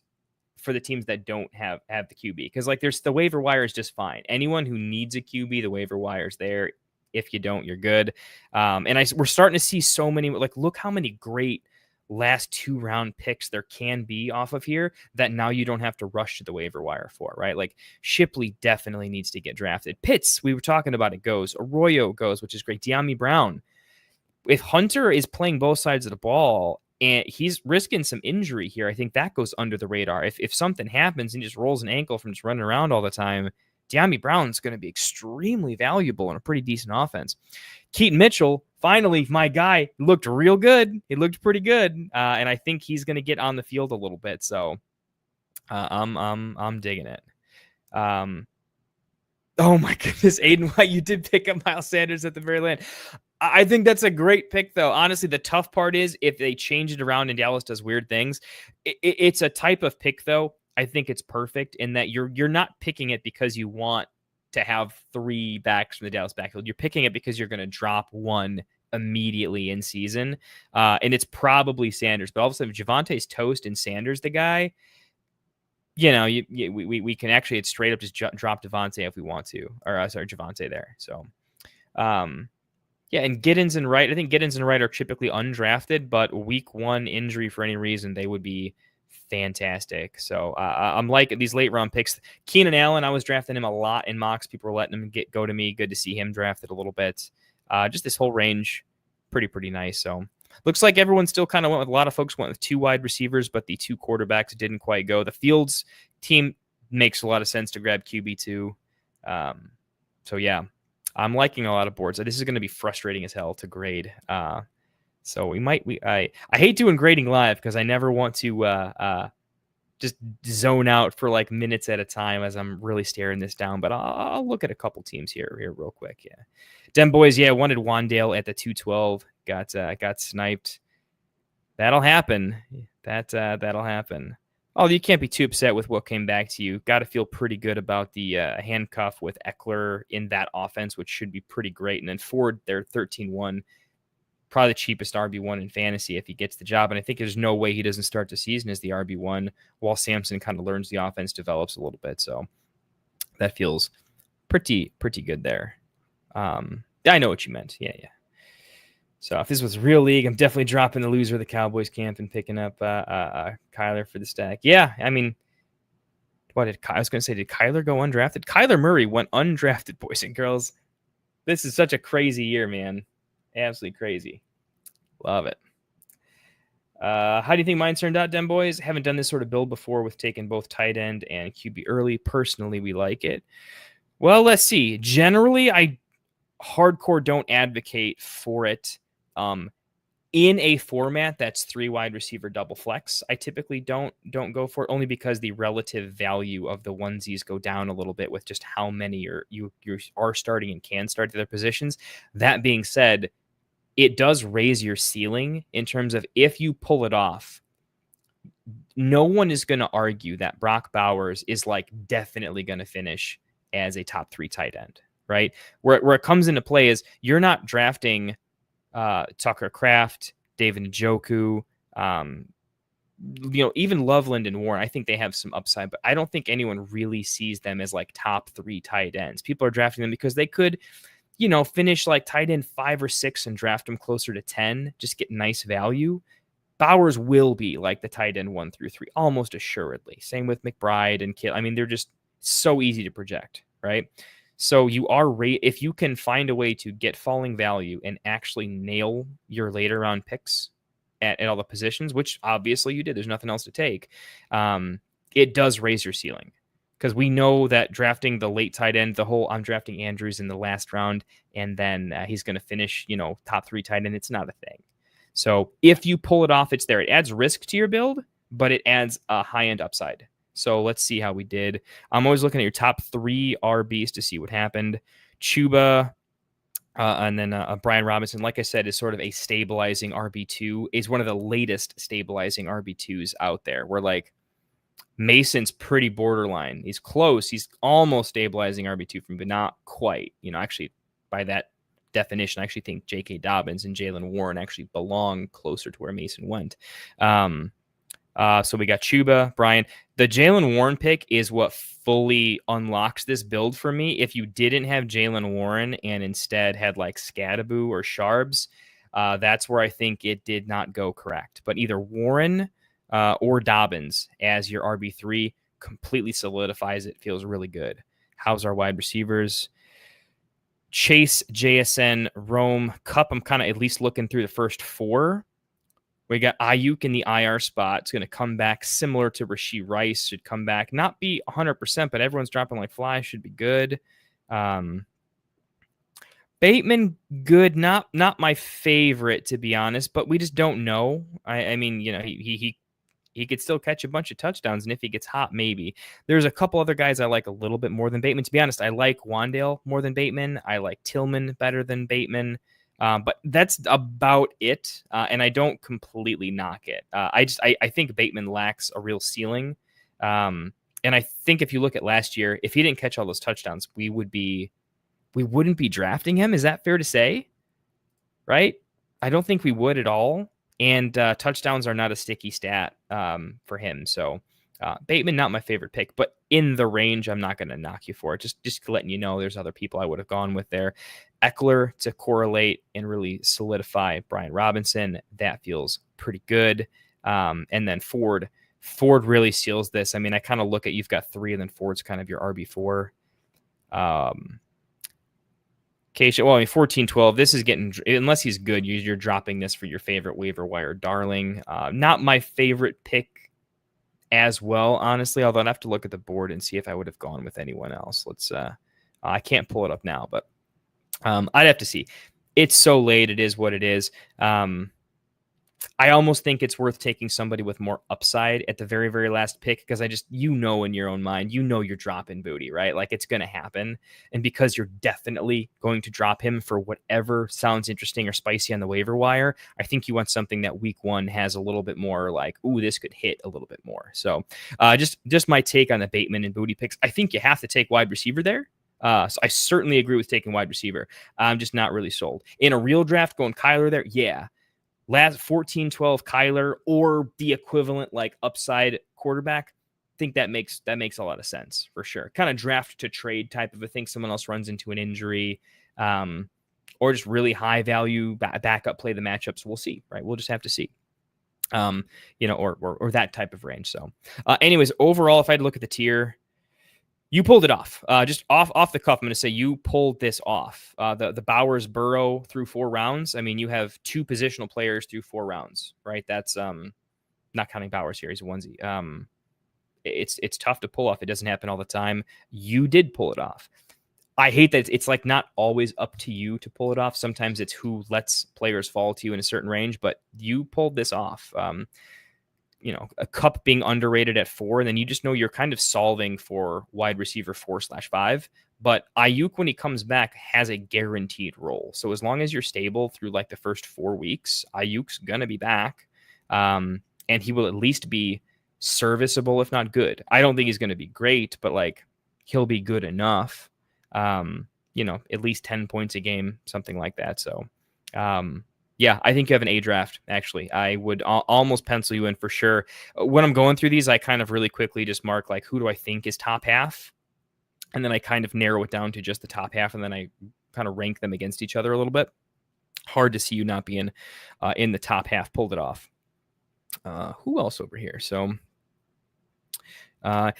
for the teams that don't have the QB. Because like there's the waiver wire is just fine. Anyone who needs a QB, the waiver wire is there. If you don't, you're good. And we're starting to see so many. Like look how many great last 2-round picks there can be off of here that now you don't have to rush to the waiver wire for, right? Like Shipley definitely needs to get drafted. Pitts, we were talking about, it goes. Arroyo goes, which is great. De'Ami Brown. If Hunter is playing both sides of the ball and he's risking some injury here, I think that goes under the radar. If something happens and he just rolls an ankle from just running around all the time, De'Ami Brown's going to be extremely valuable in a pretty decent offense. Keaton Mitchell, finally, my guy, looked real good. He looked pretty good, and I think he's going to get on the field a little bit. So, I'm digging it. Oh my goodness, Aiden White, you did pick up Miles Sanders at the very end. I think that's a great pick, though. Honestly, the tough part is if they change it around and Dallas does weird things. It's a type of pick, though. I think it's perfect in that you're not picking it because you want to have 3 backs from the Dallas backfield. You're picking it because you're going to drop one immediately in season. And it's probably Sanders. But all of a sudden, if Javante's toast and Sanders the guy, you know, we can actually straight up just drop Devontae if we want to. Or, sorry, Javante there. So, yeah, and Giddens and Wright. I think Giddens and Wright are typically undrafted, but week 1 injury for any reason, they would be fantastic. So I'm like these late round picks. Keenan Allen, I was drafting him a lot in mocks. People were letting him go to me. Good to see him drafted a little bit. Just this whole range, pretty nice. So looks like everyone still kind of went with, a lot of folks went with 2 wide receivers, but the 2 quarterbacks didn't quite go. The Fields team makes a lot of sense to grab QB2. So yeah, I'm liking a lot of boards. This is going to be frustrating as hell to grade. So I hate doing grading live because I never want to just zone out for like minutes at a time as I'm really staring this down. But I'll look at a couple teams here real quick. Yeah, Dem boys. Yeah, wanted Wandale at the 212. Got sniped. That'll happen. That'll happen. Oh, you can't be too upset with what came back to you. Got to feel pretty good about the handcuff with Eckler in that offense, which should be pretty great. And then Ford, they're 13-1. Probably the cheapest RB1 in fantasy if he gets the job. And I think there's no way he doesn't start the season as the RB1 while Samson kind of learns the offense, develops a little bit. So that feels pretty good there. I know what you meant. Yeah. So if this was real league, I'm definitely dropping the loser of the Cowboys camp and picking up Kyler for the stack. Yeah, I mean, did Kyler go undrafted? Kyler Murray went undrafted, boys and girls. This is such a crazy year, man. Absolutely crazy. Love it. How do you think mine turned out, Dem boys? Haven't done this sort of build before with taking both tight end and QB early. Personally, we like it. Well, let's see. Generally, I hardcore don't advocate for it. In a format that's 3 wide receiver double flex, I typically don't go for it, only because the relative value of the onesies go down a little bit with just how many you are starting and can start to their positions. That being said, it does raise your ceiling in terms of if you pull it off. No one is going to argue that Brock Bowers is like definitely going to finish as a top 3 tight end, right? Where it comes into play is you're not drafting Tucker Kraft, David Njoku, even Loveland and Warren. I think they have some upside, but I don't think anyone really sees them as like top 3 tight ends. People are drafting them because they could, finish like tight end 5 or 6 and draft them closer to 10, just get nice value. Bowers will be like the tight end 1 through 3, almost assuredly. Same with McBride and Kill. I mean, they're just so easy to project, right? So you are if you can find a way to get falling value and actually nail your later round picks at all the positions, which obviously you did. There's nothing else to take. It does raise your ceiling because we know that drafting the late tight end, I'm drafting Andrews in the last round, and then he's going to finish, top 3 tight end. It's not a thing. So if you pull it off, it's there. It adds risk to your build, but it adds a high end upside. So let's see how we did. I'm always looking at your top 3 RBs to see what happened. Chuba, and then Brian Robinson, like I said, is sort of a stabilizing RB2. Is one of the latest stabilizing RB2s out there. Where like Mason's pretty borderline. He's close. He's almost stabilizing RB2 for me, but not quite. Actually, by that definition, I actually think J.K. Dobbins and Jalen Warren actually belong closer to where Mason went. So we got Chuba, Brian. The Jalen Warren pick is what fully unlocks this build for me. If you didn't have Jalen Warren and instead had like Scadaboo or Sharbs, that's where I think it did not go correct. But either Warren or Dobbins as your RB3 completely solidifies it. Feels really good. How's our wide receivers? Chase, JSN, Rome, Cup. I'm kind of at least looking through the first 4. We got Ayuk in the IR spot. It's going to come back similar to Rashee Rice. Should come back, not be 100%, but everyone's dropping like flies. Should be good. Bateman, good. Not my favorite, to be honest, but we just don't know. I mean, he could still catch a bunch of touchdowns, and if he gets hot, maybe. There's a couple other guys I like a little bit more than Bateman. To be honest, I like Wandale more than Bateman. I like Tillman better than Bateman. But that's about it, and I don't completely knock it. I think Bateman lacks a real ceiling, and I think if you look at last year, if he didn't catch all those touchdowns, we wouldn't be drafting him. Is that fair to say? Right? I don't think we would at all, and touchdowns are not a sticky stat for him. So Bateman, not my favorite pick, but in the range, I'm not going to knock you for it. Just letting you know, there's other people I would have gone with there. Eckler to correlate and really solidify Brian Robinson. That feels pretty good. And then Ford really seals this. I mean, I kind of look at, you've got 3 and then Ford's kind of your RB4. Keisha, well, I mean, 14-12, this is getting, unless he's good, you're dropping this for your favorite waiver wire darling. Not my favorite pick as well, honestly, although I'd have to look at the board and see if I would have gone with anyone else. I can't pull it up now, but I'd have to see. It's so late. It is what it is. I almost think it's worth taking somebody with more upside at the very, very last pick because in your own mind, you're dropping Booty, right? Like it's going to happen. And because you're definitely going to drop him for whatever sounds interesting or spicy on the waiver wire, I think you want something that week one has a little bit more like, ooh, this could hit a little bit more. So just my take on the Bateman and Booty picks. I think you have to take wide receiver there. So I certainly agree with taking wide receiver. I'm just not really sold. In a real draft, going Kyler there, yeah. Last 14-12 Kyler or the equivalent like upside quarterback, I think that makes a lot of sense for sure. Kind of draft to trade type of a thing. Someone else runs into an injury, or just really high value backup play the matchups. We'll see, right? We'll just have to see, or that type of range. So, anyways, overall, if I had to look at the tier. You pulled it off. Just off the cuff, I'm going to say you pulled this off. The Bowers Burrow through 4 rounds. I mean, you have 2 positional players through 4 rounds, right? That's not counting Bowers here. He's a onesie. It's tough to pull off. It doesn't happen all the time. You did pull it off. I hate that it's like not always up to you to pull it off. Sometimes it's who lets players fall to you in a certain range, but you pulled this off. A Cup being underrated at 4, and then you just know you're kind of solving for wide receiver 4/5. But Ayuk, when he comes back, has a guaranteed role. So as long as you're stable through like the first 4 weeks, Ayuk's gonna be back, and he will at least be serviceable, if not good. I don't think he's gonna be great, but like he'll be good enough. At least 10 points a game, something like that. So. Yeah, I think you have an A draft, actually. I would almost pencil you in for sure. When I'm going through these, I kind of really quickly just mark, like, who do I think is top half? And then I kind of narrow it down to just the top half, and then I kind of rank them against each other a little bit. Hard to see you not being in the top half. Pulled it off. Who else over here? So,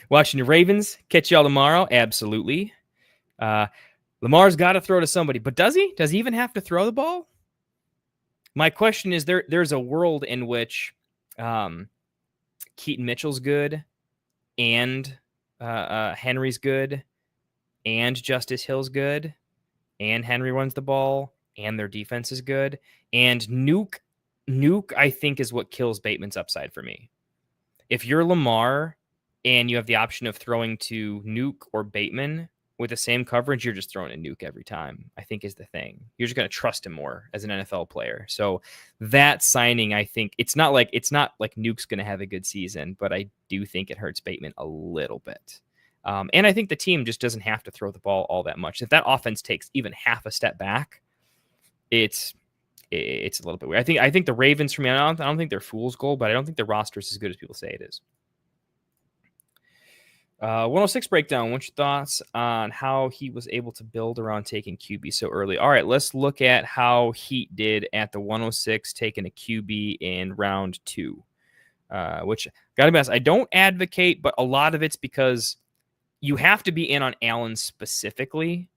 watching your Ravens. Catch y'all tomorrow. Absolutely. Lamar's got to throw to somebody. But does he? Does he even have to throw the ball? My question is, there's a world in which Keaton Mitchell's good and Henry's good and Justice Hill's good and Henry runs the ball and their defense is good. And Nuke, I think, is what kills Bateman's upside for me. If you're Lamar and you have the option of throwing to Nuke or Bateman, with the same coverage, you're just throwing a Nuke every time, I think is the thing. You're just going to trust him more as an NFL player. So that signing, I think it's not like Nuke's going to have a good season, but I do think it hurts Bateman a little bit. And I think the team just doesn't have to throw the ball all that much. If that offense takes even half a step back, it's a little bit weird. I think the Ravens, for me, I don't think they're fool's gold, but I don't think their roster is as good as people say it is. 106 breakdown. What's your thoughts on how he was able to build around taking QB so early? All right, let's look at how Heat did at the 106, taking a QB in round 2. Which, gotta be honest, I don't advocate, but a lot of it's because you have to be in on Allen specifically.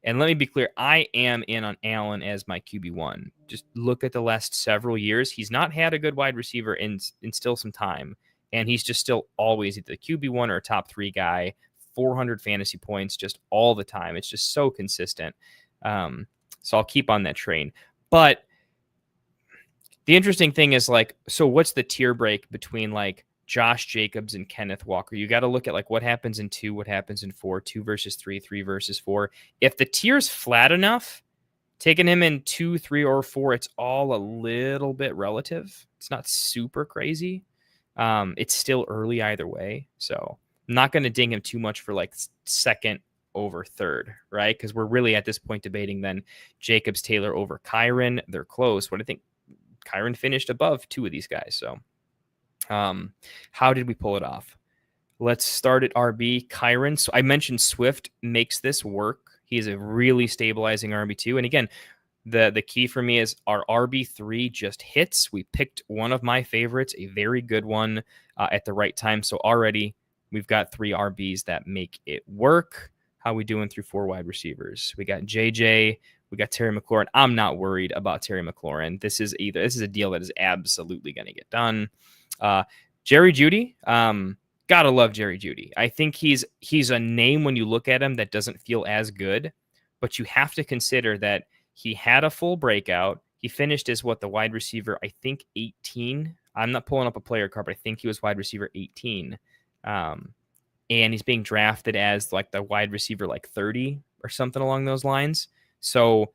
And let me be clear, I am in on Allen as my QB1. Just look at the last several years. He's not had a good wide receiver in still some time. And he's just still always either the QB1 or a top 3 guy, 400 fantasy points just all the time. It's just so consistent. So I'll keep on that train. But the interesting thing is, like, so what's the tier break between like Josh Jacobs and Kenneth Walker? You got to look at like what happens in 2, what happens in 4, 2 versus 3, 3 versus 4. If the tier's flat enough, taking him in 2, 3, or 4, it's all a little bit relative. It's not super crazy. It's still early either way, so I'm not going to ding him too much for like second over third, right? Because we're really at this point debating then Jacobs, Taylor over Kyron. They're close, but I think Kyron finished above 2 of these guys. So how did we pull it off? Let's start at RB. Kyron. So I mentioned Swift makes this work. He is a really stabilizing RB2. And again, the key for me is our RB3 just hits. We picked one of my favorites, a very good one at the right time. So already we've got 3 RBs that make it work. How we doing through 4 wide receivers? We got JJ. We got Terry McLaurin. I'm not worried about Terry McLaurin. This is a deal that is absolutely going to get done. Jerry Jeudy. Gotta love Jerry Jeudy. I think he's a name when you look at him that doesn't feel as good, but you have to consider that he had a full breakout. He finished as the wide receiver, I think 18. I'm not pulling up a player card, but I think he was wide receiver 18. And he's being drafted as like the wide receiver, like 30 or something along those lines. So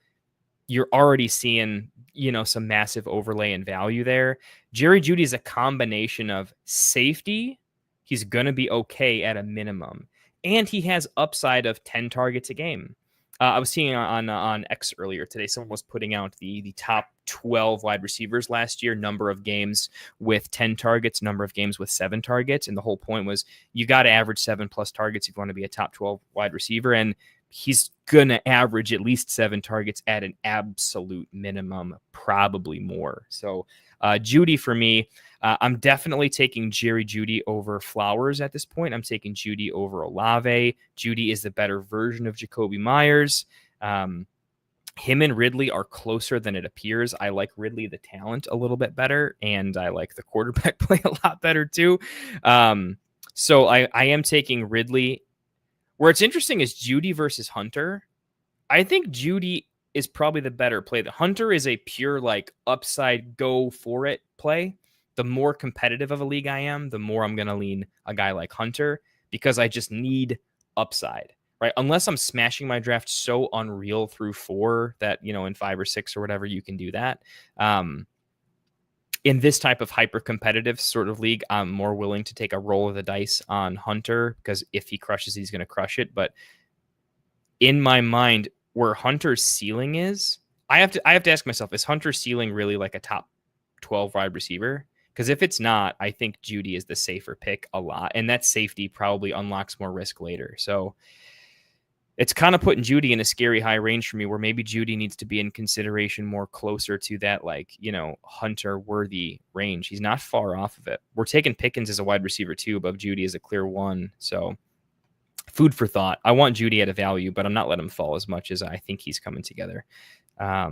you're already seeing, some massive overlay and value there. Jerry Jeudy is a combination of safety. He's going to be okay at a minimum. And he has upside of 10 targets a game. I was seeing on X earlier today, someone was putting out the top 12 wide receivers last year, number of games with 10 targets, number of games with 7 targets. And the whole point was you got to average 7+ targets if you want to be a top 12 wide receiver. And he's going to average at least 7 targets at an absolute minimum, probably more. So Jeudy for me, I'm definitely taking Jerry Jeudy over Flowers at this point. I'm taking Jeudy over Olave. Jeudy is the better version of Jacoby Myers. Him and Ridley are closer than it appears. I like Ridley, the talent, a little bit better, and I like the quarterback play a lot better too. So I am taking Ridley. Where it's interesting is Jeudy versus Hunter. I think Jeudy is probably the better play. The Hunter is a pure like upside go for it play. The more competitive of a league I am, the more I'm going to lean a guy like Hunter because I just need upside, right? Unless I'm smashing my draft so unreal through 4 that, in 5 or 6 or whatever, you can do that. In this type of hyper competitive sort of league, I'm more willing to take a roll of the dice on Hunter because if he crushes, he's going to crush it. But in my mind, where Hunter's ceiling is, I have to ask myself, is Hunter's ceiling really like a top 12 wide receiver? Because if it's not, I think Jeudy is the safer pick a lot. And that safety probably unlocks more risk later. So it's kind of putting Jeudy in a scary high range for me where maybe Jeudy needs to be in consideration more closer to that, like, Hunter worthy range. He's not far off of it. We're taking Pickens as a wide receiver too, above Jeudy as a clear 1. So food for thought. I want Jeudy at a value, but I'm not letting him fall as much as I think he's coming together. I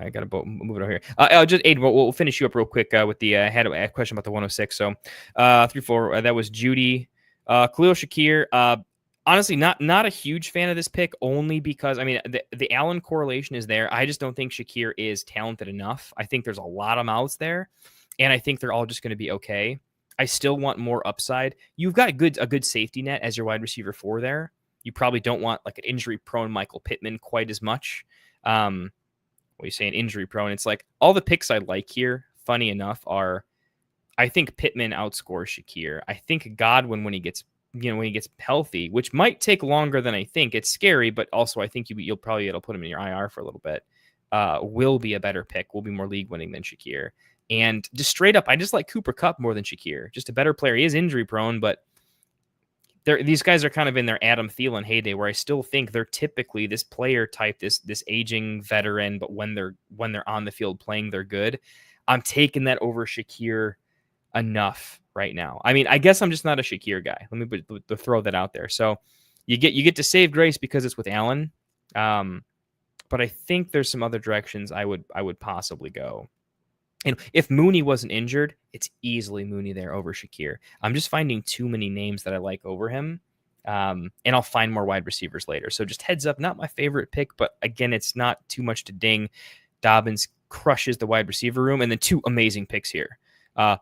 got to move it over here. Aiden, we'll finish you up real quick with the had a question about the 106. So 3-4, that was Jeudy. Khalil Shakir. Honestly, not a huge fan of this pick, only because, the Allen correlation is there. I just don't think Shakir is talented enough. I think there's a lot of mouths there, and I think they're all just going to be okay. I still want more upside. You've got a good safety net as your wide receiver 4 there. You probably don't want like an injury-prone Michael Pittman quite as much. What you saying injury-prone? It's like all the picks I like here, funny enough, are I think Pittman outscores Shakir. I think Godwin when he gets healthy, which might take longer than I think. It's scary, but also I think it'll put him in your IR for a little bit. Will be a better pick. Will be more league winning than Shakir. And just straight up, I just like Cooper Kupp more than Shakir. Just a better player. He is injury prone, but these guys are kind of in their Adam Thielen heyday, where I still think they're typically this player type, this aging veteran, but when they're on the field playing, they're good. I'm taking that over Shakir enough right now. I guess I'm just not a Shakir guy. Let me throw that out there. So you get to save grace because it's with Allen. But I think there's some other directions I would possibly go. And if Mooney wasn't injured, it's easily Mooney there over Shakir. I'm just finding too many names that I like over him. And I'll find more wide receivers later. So just heads up, not my favorite pick, but again, it's not too much to ding. Dobbins crushes the wide receiver room. And then 2 amazing picks here.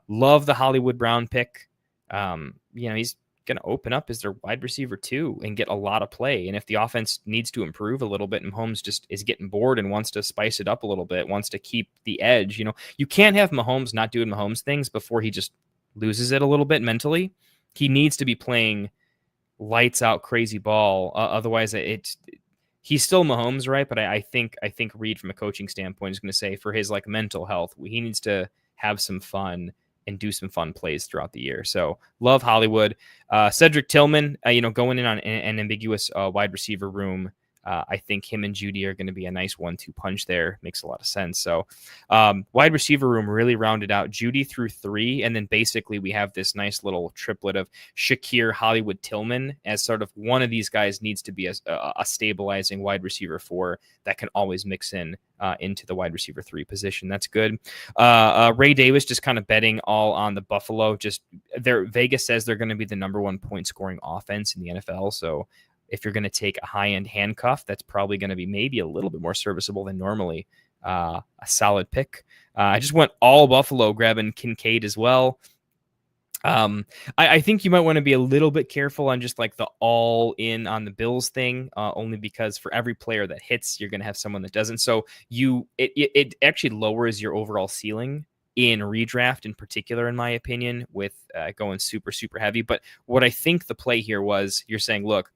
Love the Hollywood Brown pick. He's going to open up as their wide receiver 2 and get a lot of play. And if the offense needs to improve a little bit and Mahomes just is getting bored and wants to spice it up a little bit, wants to keep the edge, you can't have Mahomes not doing Mahomes things before he just loses it a little bit mentally. He needs to be playing lights out crazy ball. Otherwise he's still Mahomes, right? But I think Reed from a coaching standpoint is going to say for his like mental health, he needs to have some fun and do some fun plays throughout the year. So love Hollywood. Cedric Tillman, going in on an ambiguous wide receiver room. I think him and Jeudy are going to be a nice 1-2 punch there. Makes a lot of sense. So wide receiver room really rounded out Jeudy through 3. And then basically we have this nice little triplet of Shakir, Hollywood, Tillman as sort of one of these guys needs to be a stabilizing wide receiver 4 that can always mix in into the wide receiver 3 position. That's good. Ray Davis just kind of betting all on the Buffalo. Vegas says they're going to be the number 1 point scoring offense in the NFL. So if you're going to take a high-end handcuff, that's probably going to be maybe a little bit more serviceable than normally. A solid pick. I just went all Buffalo, grabbing Kincaid as well. I think you might want to be a little bit careful on just like the all in on the Bills thing, only because for every player that hits, you're going to have someone that doesn't. So it actually lowers your overall ceiling in redraft in particular, in my opinion, with going super, super heavy. But what I think the play here was, you're saying, look,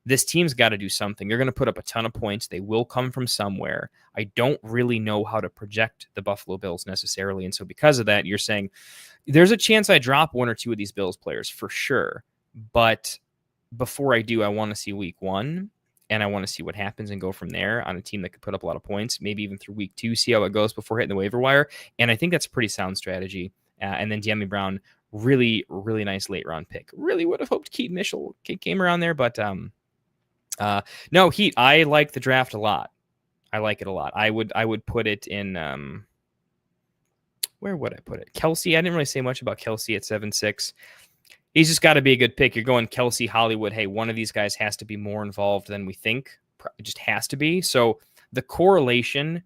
this team's got to do something. They're going to put up a ton of points. They will come from somewhere. I don't really know how to project the Buffalo Bills necessarily. And so because of that, you're saying there's a chance I drop one or two of these Bills players for sure. But before I do, I want to see week 1 and I want to see what happens and go from there on a team that could put up a lot of points, maybe even through week 2, see how it goes before hitting the waiver wire. And I think that's a pretty sound strategy. And then De'Ami Brown, really, really nice late round pick. Really would have hoped Keaton Mitchell came around there, but no, Heat, I like the draft a lot. I like it a lot. I would put it in where would I put it? Kelsey. I didn't really say much about Kelsey at 7-6. He's just got to be a good pick. You're going Kelsey, Hollywood. Hey, one of these guys has to be more involved than we think. It just has to be. So the correlation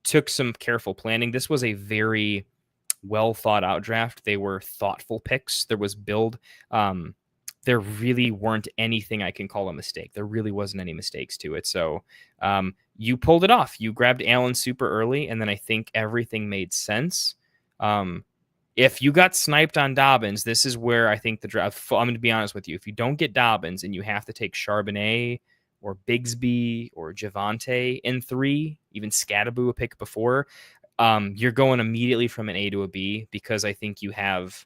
took some careful planning. This was a very well thought out draft. They were thoughtful picks. There was build. There really weren't anything I can call a mistake. There really wasn't any mistakes to it. So you pulled it off. You grabbed Allen super early, and then I think everything made sense. If you got sniped on Dobbins, this is where I think the draft, I'm going to be honest with you. If you don't get Dobbins and you have to take Charbonnet or Bigsby or Javonte in 3, even Scattaboo a pick before, you're going immediately from an A to a B, because I think you have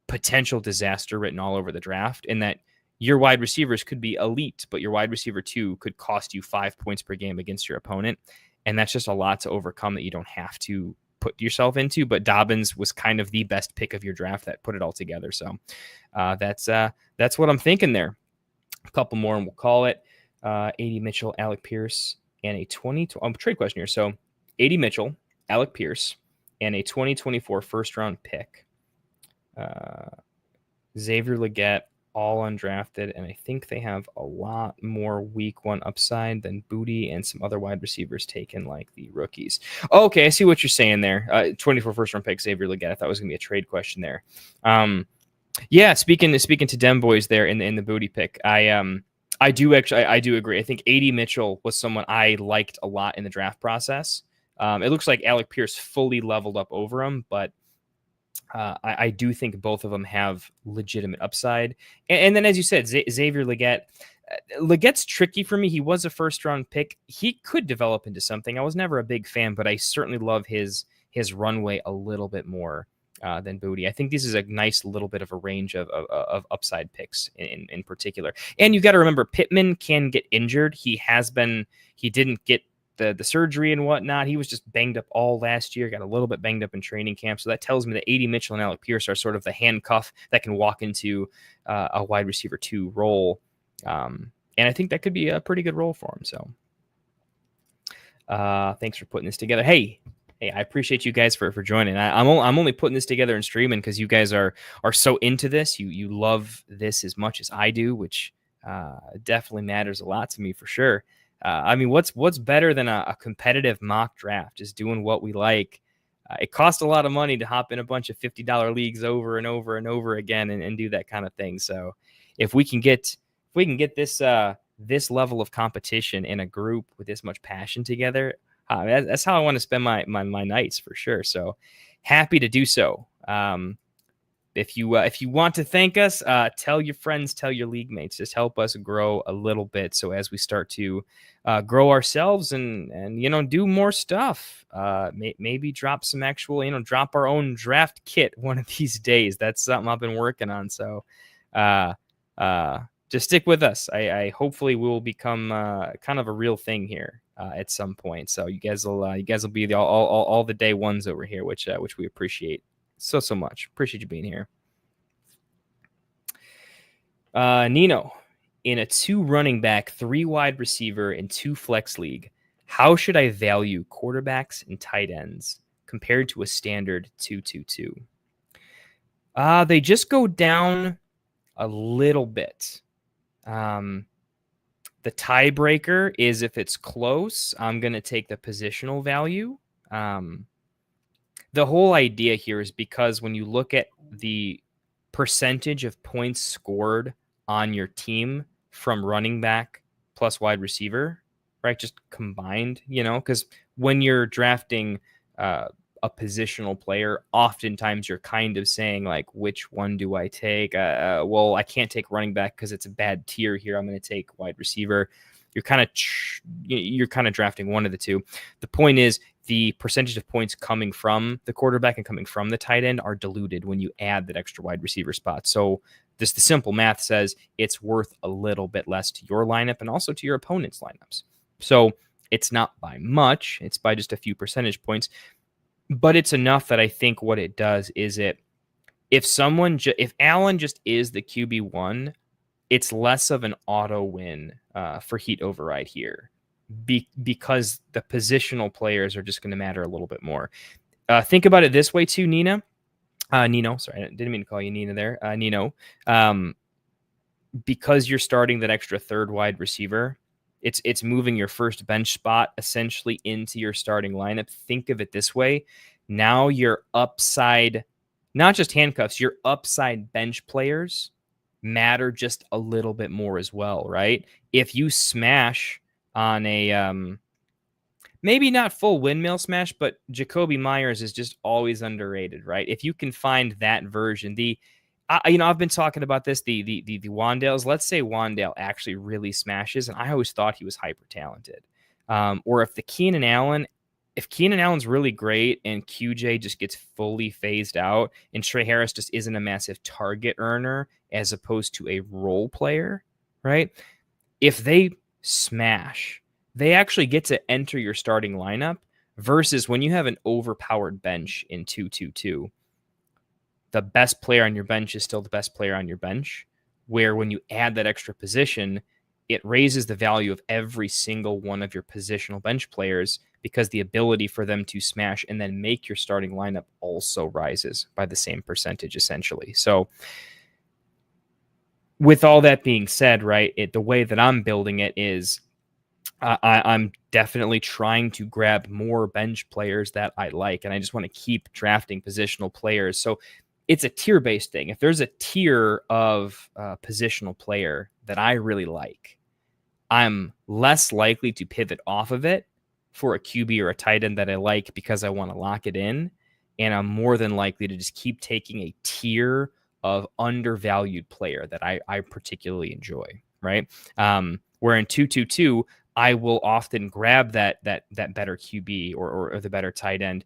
potential disaster written all over the draft, in that your wide receivers could be elite, but your wide receiver 2 could cost you 5 points per game against your opponent. And that's just a lot to overcome that you don't have to put yourself into. But Dobbins was kind of the best pick of your draft that put it all together. So that's what I'm thinking there. A couple more and we'll call it. AD Mitchell, Alec Pierce, and a trade question here. So AD Mitchell, Alec Pierce, and a 2024 first round pick. Xavier Legette, all undrafted, and I think they have a lot more week 1 upside than Booty and some other wide receivers taken like the rookies. Okay, I see what you're saying there. 24 first round pick, Xavier Legette. I thought it was gonna be a trade question there. Yeah, speaking to Dem boys there in the Booty pick, I do agree. I think AD Mitchell was someone I liked a lot in the draft process. It looks like Alec Pierce fully leveled up over him, but I do think both of them have legitimate upside. And then, as you said, Xavier Legette. Legette's tricky for me. He was a first-round pick. He could develop into something. I was never a big fan, but I certainly love his runway a little bit more than Booty. I think this is a nice little bit of a range of upside picks in particular. And you got to remember, Pittman can get injured. He didn't get the surgery and whatnot. He was just banged up all last year, got a little bit banged up in training camp. So that tells me that AD Mitchell and Alec Pierce are sort of the handcuff that can walk into a wide receiver 2 role. And I think that could be a pretty good role for him. So thanks for putting this together. Hey, I appreciate you guys for joining. I'm only putting this together and streaming because you guys are so into this. You love this as much as I do, which definitely matters a lot to me for sure. I mean, what's better than a competitive mock draft? Just doing what we like. It costs a lot of money to hop in a bunch of $50 leagues over and over and over again and do that kind of thing. So if we can get this level of competition in a group with this much passion together, that's how I want to spend my nights for sure. So happy to do so. If you want to thank us, tell your friends, tell your league mates. Just help us grow a little bit. So as we start to grow ourselves and do more stuff, maybe drop some actual, drop our own draft kit one of these days. That's something I've been working on. So just stick with us. I hopefully will become kind of a real thing here at some point. So you guys will be all the day ones over here, which we appreciate so much. Appreciate you being here. Nino, in a 2 running back, 3 wide receiver, and 2 flex league, how should I value quarterbacks and tight ends compared to a standard 2-2-2? They just go down a little bit. The tiebreaker is if it's close, I'm going to take the positional value. The whole idea here is because when you look at the percentage of points scored on your team from running back plus wide receiver, right? Just combined, because when you're drafting a positional player, oftentimes you're kind of saying like, which one do I take? Well, I can't take running back because it's a bad tier here. I'm going to take wide receiver. You're kind of drafting one of the two. The point is the percentage of points coming from the quarterback and coming from the tight end are diluted when you add that extra wide receiver spot. So the simple math says it's worth a little bit less to your lineup and also to your opponent's lineups. So it's not by much, it's by just a few percentage points, but it's enough that I think what it does is if Allen just is the QB1, it's less of an auto win for Heat Override here because the positional players are just going to matter a little bit more. Think about it this way too, Nino. Sorry, I didn't mean to call you Nina there. Nino, because you're starting that extra third wide receiver, it's moving your first bench spot essentially into your starting lineup. Think of it this way. Now your upside, not just handcuffs, your upside bench players matter just a little bit more as well, right? If you smash on a maybe not full windmill smash, but Jacoby Myers is just always underrated, right? If you can find that version, I've been talking about this, the Wandales. Let's say Wandale actually really smashes, and I always thought he was hyper talented. Or if Keenan Allen's really great and QJ just gets fully phased out, and Trey Harris just isn't a massive target earner as opposed to a role player, right? If they smash, they actually get to enter your starting lineup versus when you have an overpowered bench in 2-2-2. The best player on your bench is still the best player on your bench, where when you add that extra position, it raises the value of every single one of your positional bench players because the ability for them to smash and then make your starting lineup also rises by the same percentage, essentially. So with all that being said, right, the way that I'm building it is I'm definitely trying to grab more bench players that I like, and I just want to keep drafting positional players. So it's a tier-based thing. If there's a tier of positional player that I really like, I'm less likely to pivot off of it for a QB or a tight end that I like because I want to lock it in, and I'm more than likely to just keep taking a tier of undervalued player that I particularly enjoy, right? Where in 2-2-2, I will often grab that better QB or the better tight end,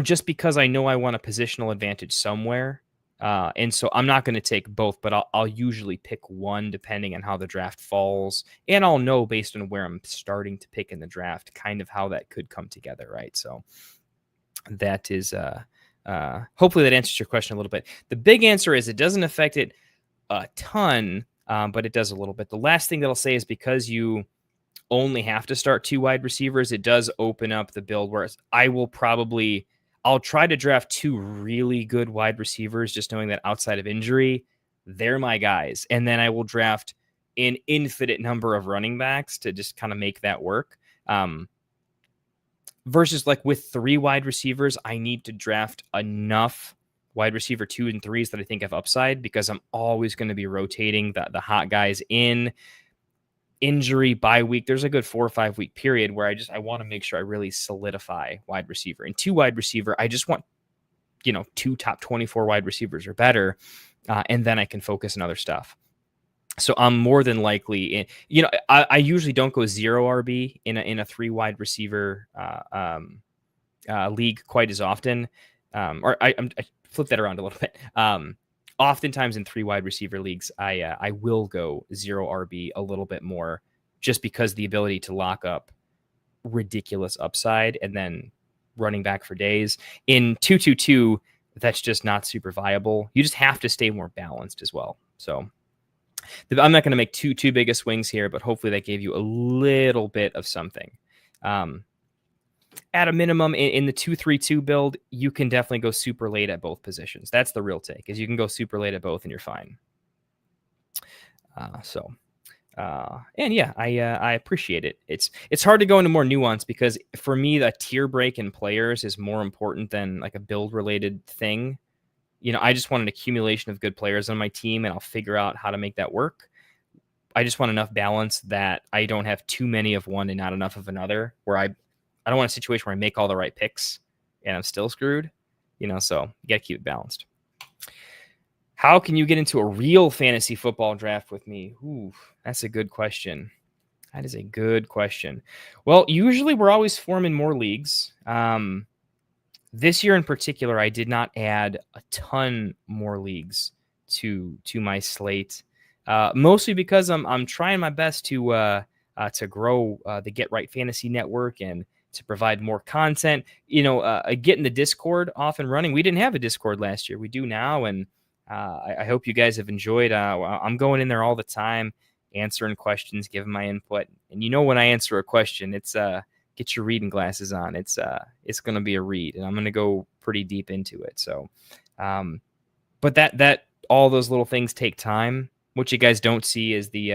just because I know I want a positional advantage somewhere. And so I'm not going to take both, but I'll usually pick one depending on how the draft falls. And I'll know based on where I'm starting to pick in the draft, kind of how that could come together, right? So that is, hopefully that answers your question a little bit. The big answer is it doesn't affect it a ton, but it does a little bit. The last thing that I'll say is because you only have to start two wide receivers, it does open up the build where I'll try to draft two really good wide receivers, just knowing that outside of injury, they're my guys. And then I will draft an infinite number of running backs to just kind of make that work. Versus like with three wide receivers, I need to draft enough wide receiver 2 and 3s that I think have upside because I'm always going to be rotating the hot guys in injury bye week. There's a good 4 or 5 week period where I want to make sure I really solidify wide receiver. And 2 wide receiver, I just want, 2 top 24 wide receivers or better. And then I can focus on other stuff. So I'm more than likely I usually don't go 0 RB in a 3 wide receiver league quite as often. Or I flip that around a little bit. Oftentimes in 3 wide receiver leagues, I will go 0 RB a little bit more just because the ability to lock up ridiculous upside and then running back for days. In 2-2-2, that's just not super viable. You just have to stay more balanced as well. So I'm not going to make too big of swings here, but hopefully that gave you a little bit of something. At a minimum, in the 2-3-2 build, you can definitely go super late at both positions. That's the real take, is you can go super late at both and you're fine. So And yeah, I appreciate it. It's hard to go into more nuance because for me, the tier break in players is more important than like a build related thing. I just want an accumulation of good players on my team, and I'll figure out how to make that work. I just want enough balance that I don't have too many of one and not enough of another, where I don't want a situation where I make all the right picks and I'm still screwed, so you got to keep it balanced. How can you get into a real fantasy football draft with me? Ooh, that's a good question. That is a good question. Well, usually we're always forming more leagues. This year in particular, I did not add a ton more leagues to my slate, mostly because I'm trying my best to grow the Get Right Fantasy Network and to provide more content. Getting the Discord off and running. We didn't have a Discord last year. We do now, and I hope you guys have enjoyed. I'm going in there all the time, answering questions, giving my input. And when I answer a question, it's get your reading glasses on. It's going to be a read, and I'm going to go pretty deep into it. So, but that all those little things take time. What you guys don't see is the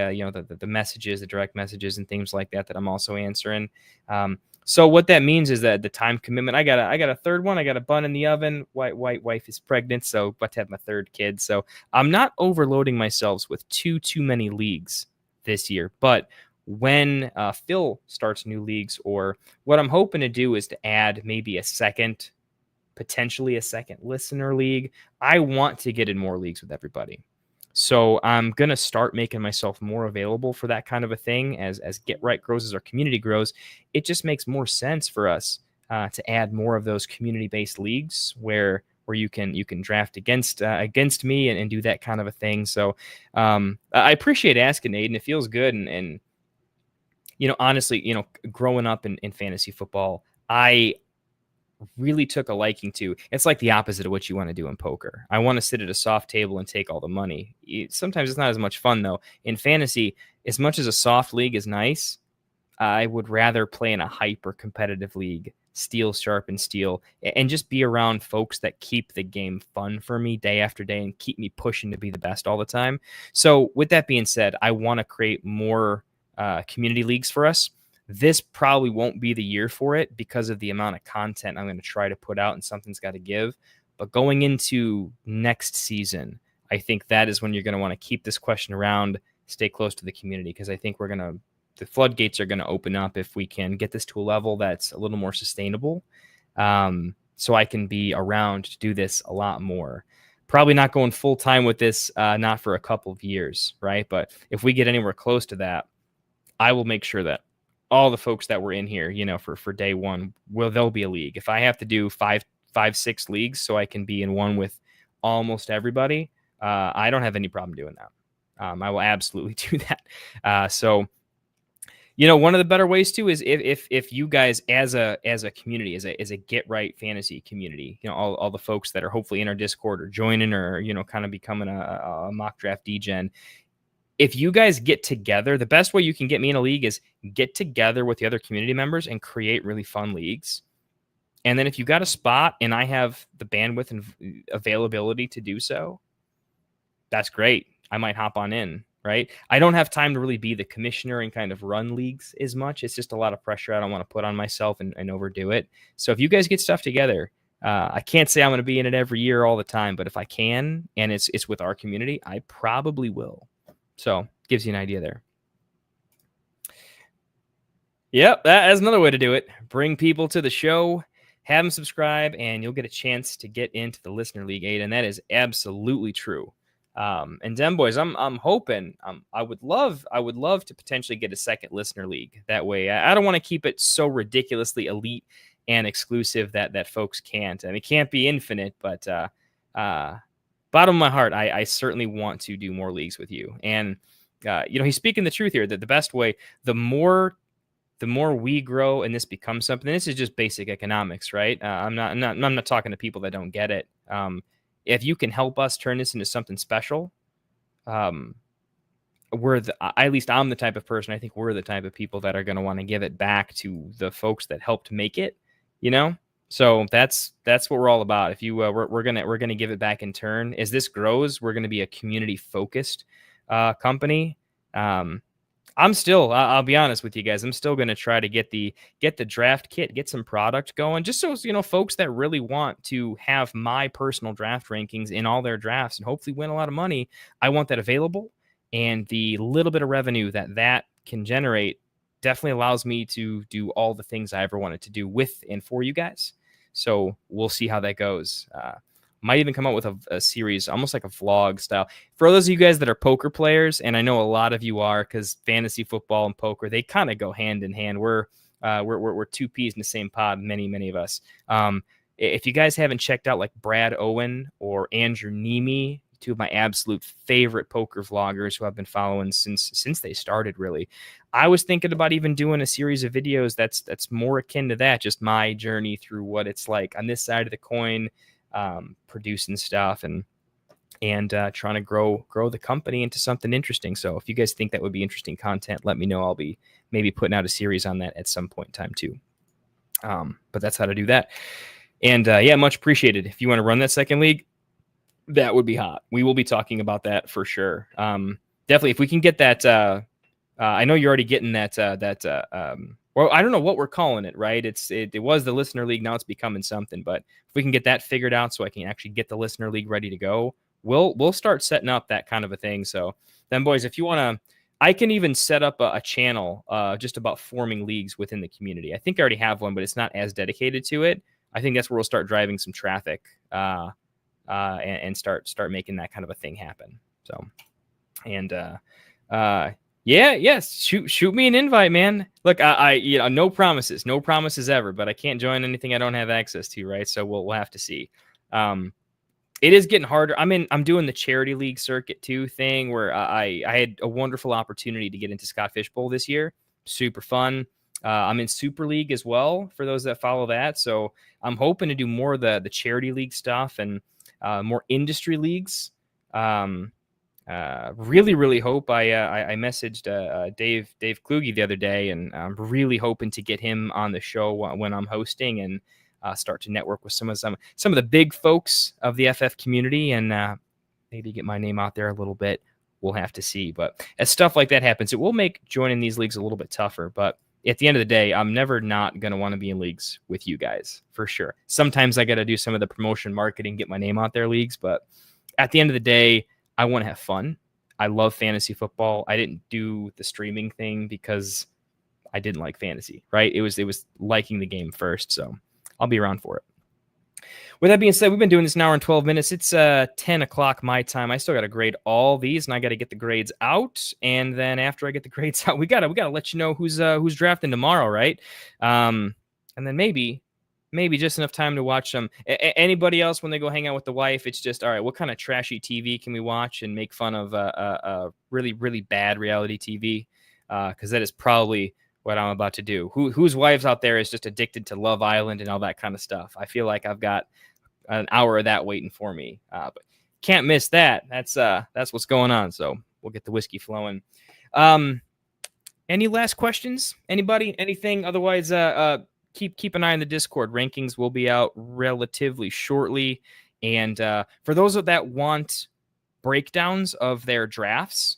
messages, the direct messages, and things like that I'm also answering. So what that means is that the time commitment. I got a third one. I got a bun in the oven. White wife is pregnant, so about to have my third kid. So I'm not overloading myself with too many leagues this year. But when Phil starts new leagues, or what I'm hoping to do is to add maybe potentially a second listener league. I want to get in more leagues with everybody. So I'm going to start making myself more available for that kind of a thing as Get Right grows, as our community grows. It just makes more sense for us to add more of those community-based leagues where you can draft against me and do that kind of a thing. So I appreciate asking, Aiden. It feels good. And honestly, growing up in fantasy football, I really took a liking to. It's like the opposite of what you want to do in poker. I want to sit at a soft table and take all the money. Sometimes it's not as much fun, though. In fantasy, as much as a soft league is nice, I would rather play in a hyper competitive league, steal, sharpen, steal, and just be around folks that keep the game fun for me day after day and keep me pushing to be the best all the time. So with that being said, I want to create more community leagues for us. This probably won't be the year for it because of the amount of content I'm going to try to put out, and something's got to give. But going into next season, I think that is when you're going to want to keep this question around, stay close to the community, because I think the floodgates are going to open up if we can get this to a level that's a little more sustainable. So I can be around to do this a lot more. Probably not going full time with this, not for a couple of years, right? But if we get anywhere close to that, I will make sure that all the folks that were in here, for day one, there'll be a league. If I have to do 6 leagues so I can be in one with almost everybody, I don't have any problem doing that. I will absolutely do that. So, one of the better ways too is if you guys as a community, as a Get Right fantasy community, all the folks that are hopefully in our Discord or joining or kind of becoming a mock draft degen. If you guys get together, the best way you can get me in a league is get together with the other community members and create really fun leagues. And then if you got a spot and I have the bandwidth and availability to do so, that's great. I might hop on in, right? I don't have time to really be the commissioner and kind of run leagues as much. It's just a lot of pressure I don't want to put on myself and overdo it. So if you guys get stuff together, I can't say I'm going to be in it every year all the time, but if I can, and it's with our community, I probably will. So gives you an idea there. Yep, that's another way to do it. Bring people to the show, have them subscribe, and you'll get a chance to get into the listener league aid. And that is absolutely true. And Dem Boys, I'm hoping I would love to potentially get a second listener league. That way, I don't want to keep it so ridiculously elite and exclusive that folks can't. I mean, it can't be infinite, but bottom of my heart, I certainly want to do more leagues with you. And he's speaking the truth here. That the best way, the more we grow and this becomes something. This is just basic economics, right? I'm not talking to people that don't get it. If you can help us turn this into something special, at least I'm the type of person. I think we're the type of people that are going to want to give it back to the folks that helped make it. So that's what we're all about. If you we're gonna give it back in turn. As this grows, we're gonna be a community focused company. I'm still, I'll be honest with you guys, I'm still going to try to get the draft kit, get some product going, just so, folks that really want to have my personal draft rankings in all their drafts and hopefully win a lot of money. I want that available. And the little bit of revenue that can generate definitely allows me to do all the things I ever wanted to do with and for you guys. So we'll see how that goes. Might even come out with a series, almost like a vlog style. For those of you guys that are poker players, and I know a lot of you are, because fantasy football and poker, they kind of go hand in hand. We're two peas in the same pod, many of us. If you guys haven't checked out like Brad Owen or Andrew Nemi, two of my absolute favorite poker vloggers who I've been following since they started, really, I was thinking about even doing a series of videos that's more akin to that, just my journey through what it's like on this side of the coin, producing stuff and trying to grow the company into something interesting. So if you guys think that would be interesting content, let me know. I'll be maybe putting out a series on that at some point in time too. But that's how to do that. And yeah, much appreciated. If you want to run that second league, that would be hot. We will be talking about that for sure. Definitely, if we can get that. I know you're already getting that. Well, I don't know what we're calling it, right? It was the listener league. Now it's becoming something. But if we can get that figured out, so I can actually get the listener league ready to go, we'll start setting up that kind of a thing. So then, boys, if you want to, I can even set up a channel just about forming leagues within the community. I think I already have one, but it's not as dedicated to it. I think that's where we'll start driving some traffic and start making that kind of a thing happen. So, and yes, shoot me an invite, man. Look, I no promises ever, but I can't join anything I don't have access to, right? So we'll have to see. It is getting harder. I'm doing the charity league circuit too thing where I had a wonderful opportunity to get into Scott Fish Bowl this year. Super fun. I'm in Super League as well for those that follow that. So I'm hoping to do more of the charity league stuff and more industry leagues. Really hope I messaged Dave Kluge the other day, and I'm really hoping to get him on the show when I'm hosting and start to network with some of the big folks of the FF community and maybe get my name out there a little bit. We'll have to see. But as stuff like that happens, it will make joining these leagues a little bit tougher. But at the end of the day, I'm never not going to want to be in leagues with you guys, for sure. Sometimes I got to do some of the promotion marketing, get my name out there leagues. But at the end of the day, I want to have fun. I love fantasy football. I didn't do the streaming thing because I didn't like fantasy, right? It was liking the game first. So I'll be around for it. With that being said, we've been doing this an hour and 12 minutes. It's 10 o'clock my time. I still got to grade all these, and I got to get the grades out. And then after I get the grades out, we gotta let you know who's drafting tomorrow, right? And then maybe just enough time to watch some. Anybody else when they go hang out with the wife, it's just, all right, what kind of trashy TV can we watch and make fun of really, really bad reality TV? Because that is probably what I'm about to do. Whose wives out there is just addicted to Love Island and all that kind of stuff? I feel like I've got an hour of that waiting for me. But can't miss that. That's what's going on. So we'll get the whiskey flowing. Any last questions? Anybody? Anything? Otherwise, keep an eye on the Discord. Rankings will be out relatively shortly. And for those that want breakdowns of their drafts,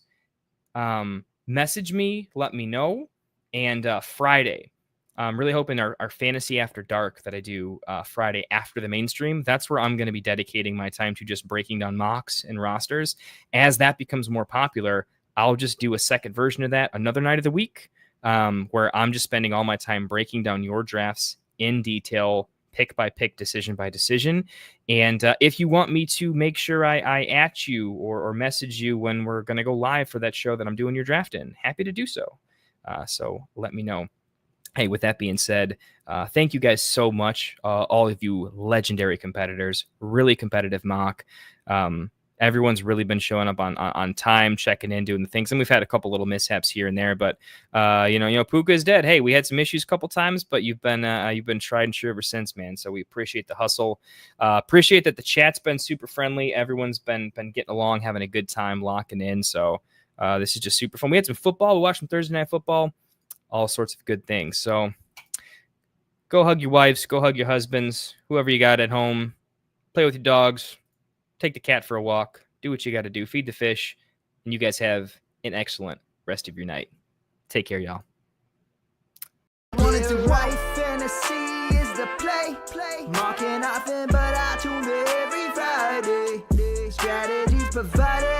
message me, let me know. And Friday, I'm really hoping our Fantasy After Dark that I do Friday after the mainstream, that's where I'm going to be dedicating my time to just breaking down mocks and rosters. As that becomes more popular, I'll just do a second version of that another night of the week where I'm just spending all my time breaking down your drafts in detail, pick by pick, decision by decision. And if you want me to make sure I at you or message you when we're going to go live for that show that I'm doing your draft in, happy to do so. So let me know. Hey, with that being said, thank you guys so much. All of you legendary competitors, really competitive mock. Everyone's really been showing up on time, checking in, doing the things. And we've had a couple little mishaps here and there, but Puka is dead. Hey, we had some issues a couple times, but you've been tried and true ever since, man. So we appreciate the hustle. Appreciate that the chat's been super friendly. Everyone's been getting along, having a good time, locking in. So this is just super fun. We had some football. We watched some Thursday Night Football. All sorts of good things. So go hug your wives, go hug your husbands, whoever you got at home. Play with your dogs. Take the cat for a walk. Do what you got to do. Feed the fish. And you guys have an excellent rest of your night. Take care, y'all. Wanted to white fantasy is the play. Marking nothing, but I tune every Friday. Strategies provided.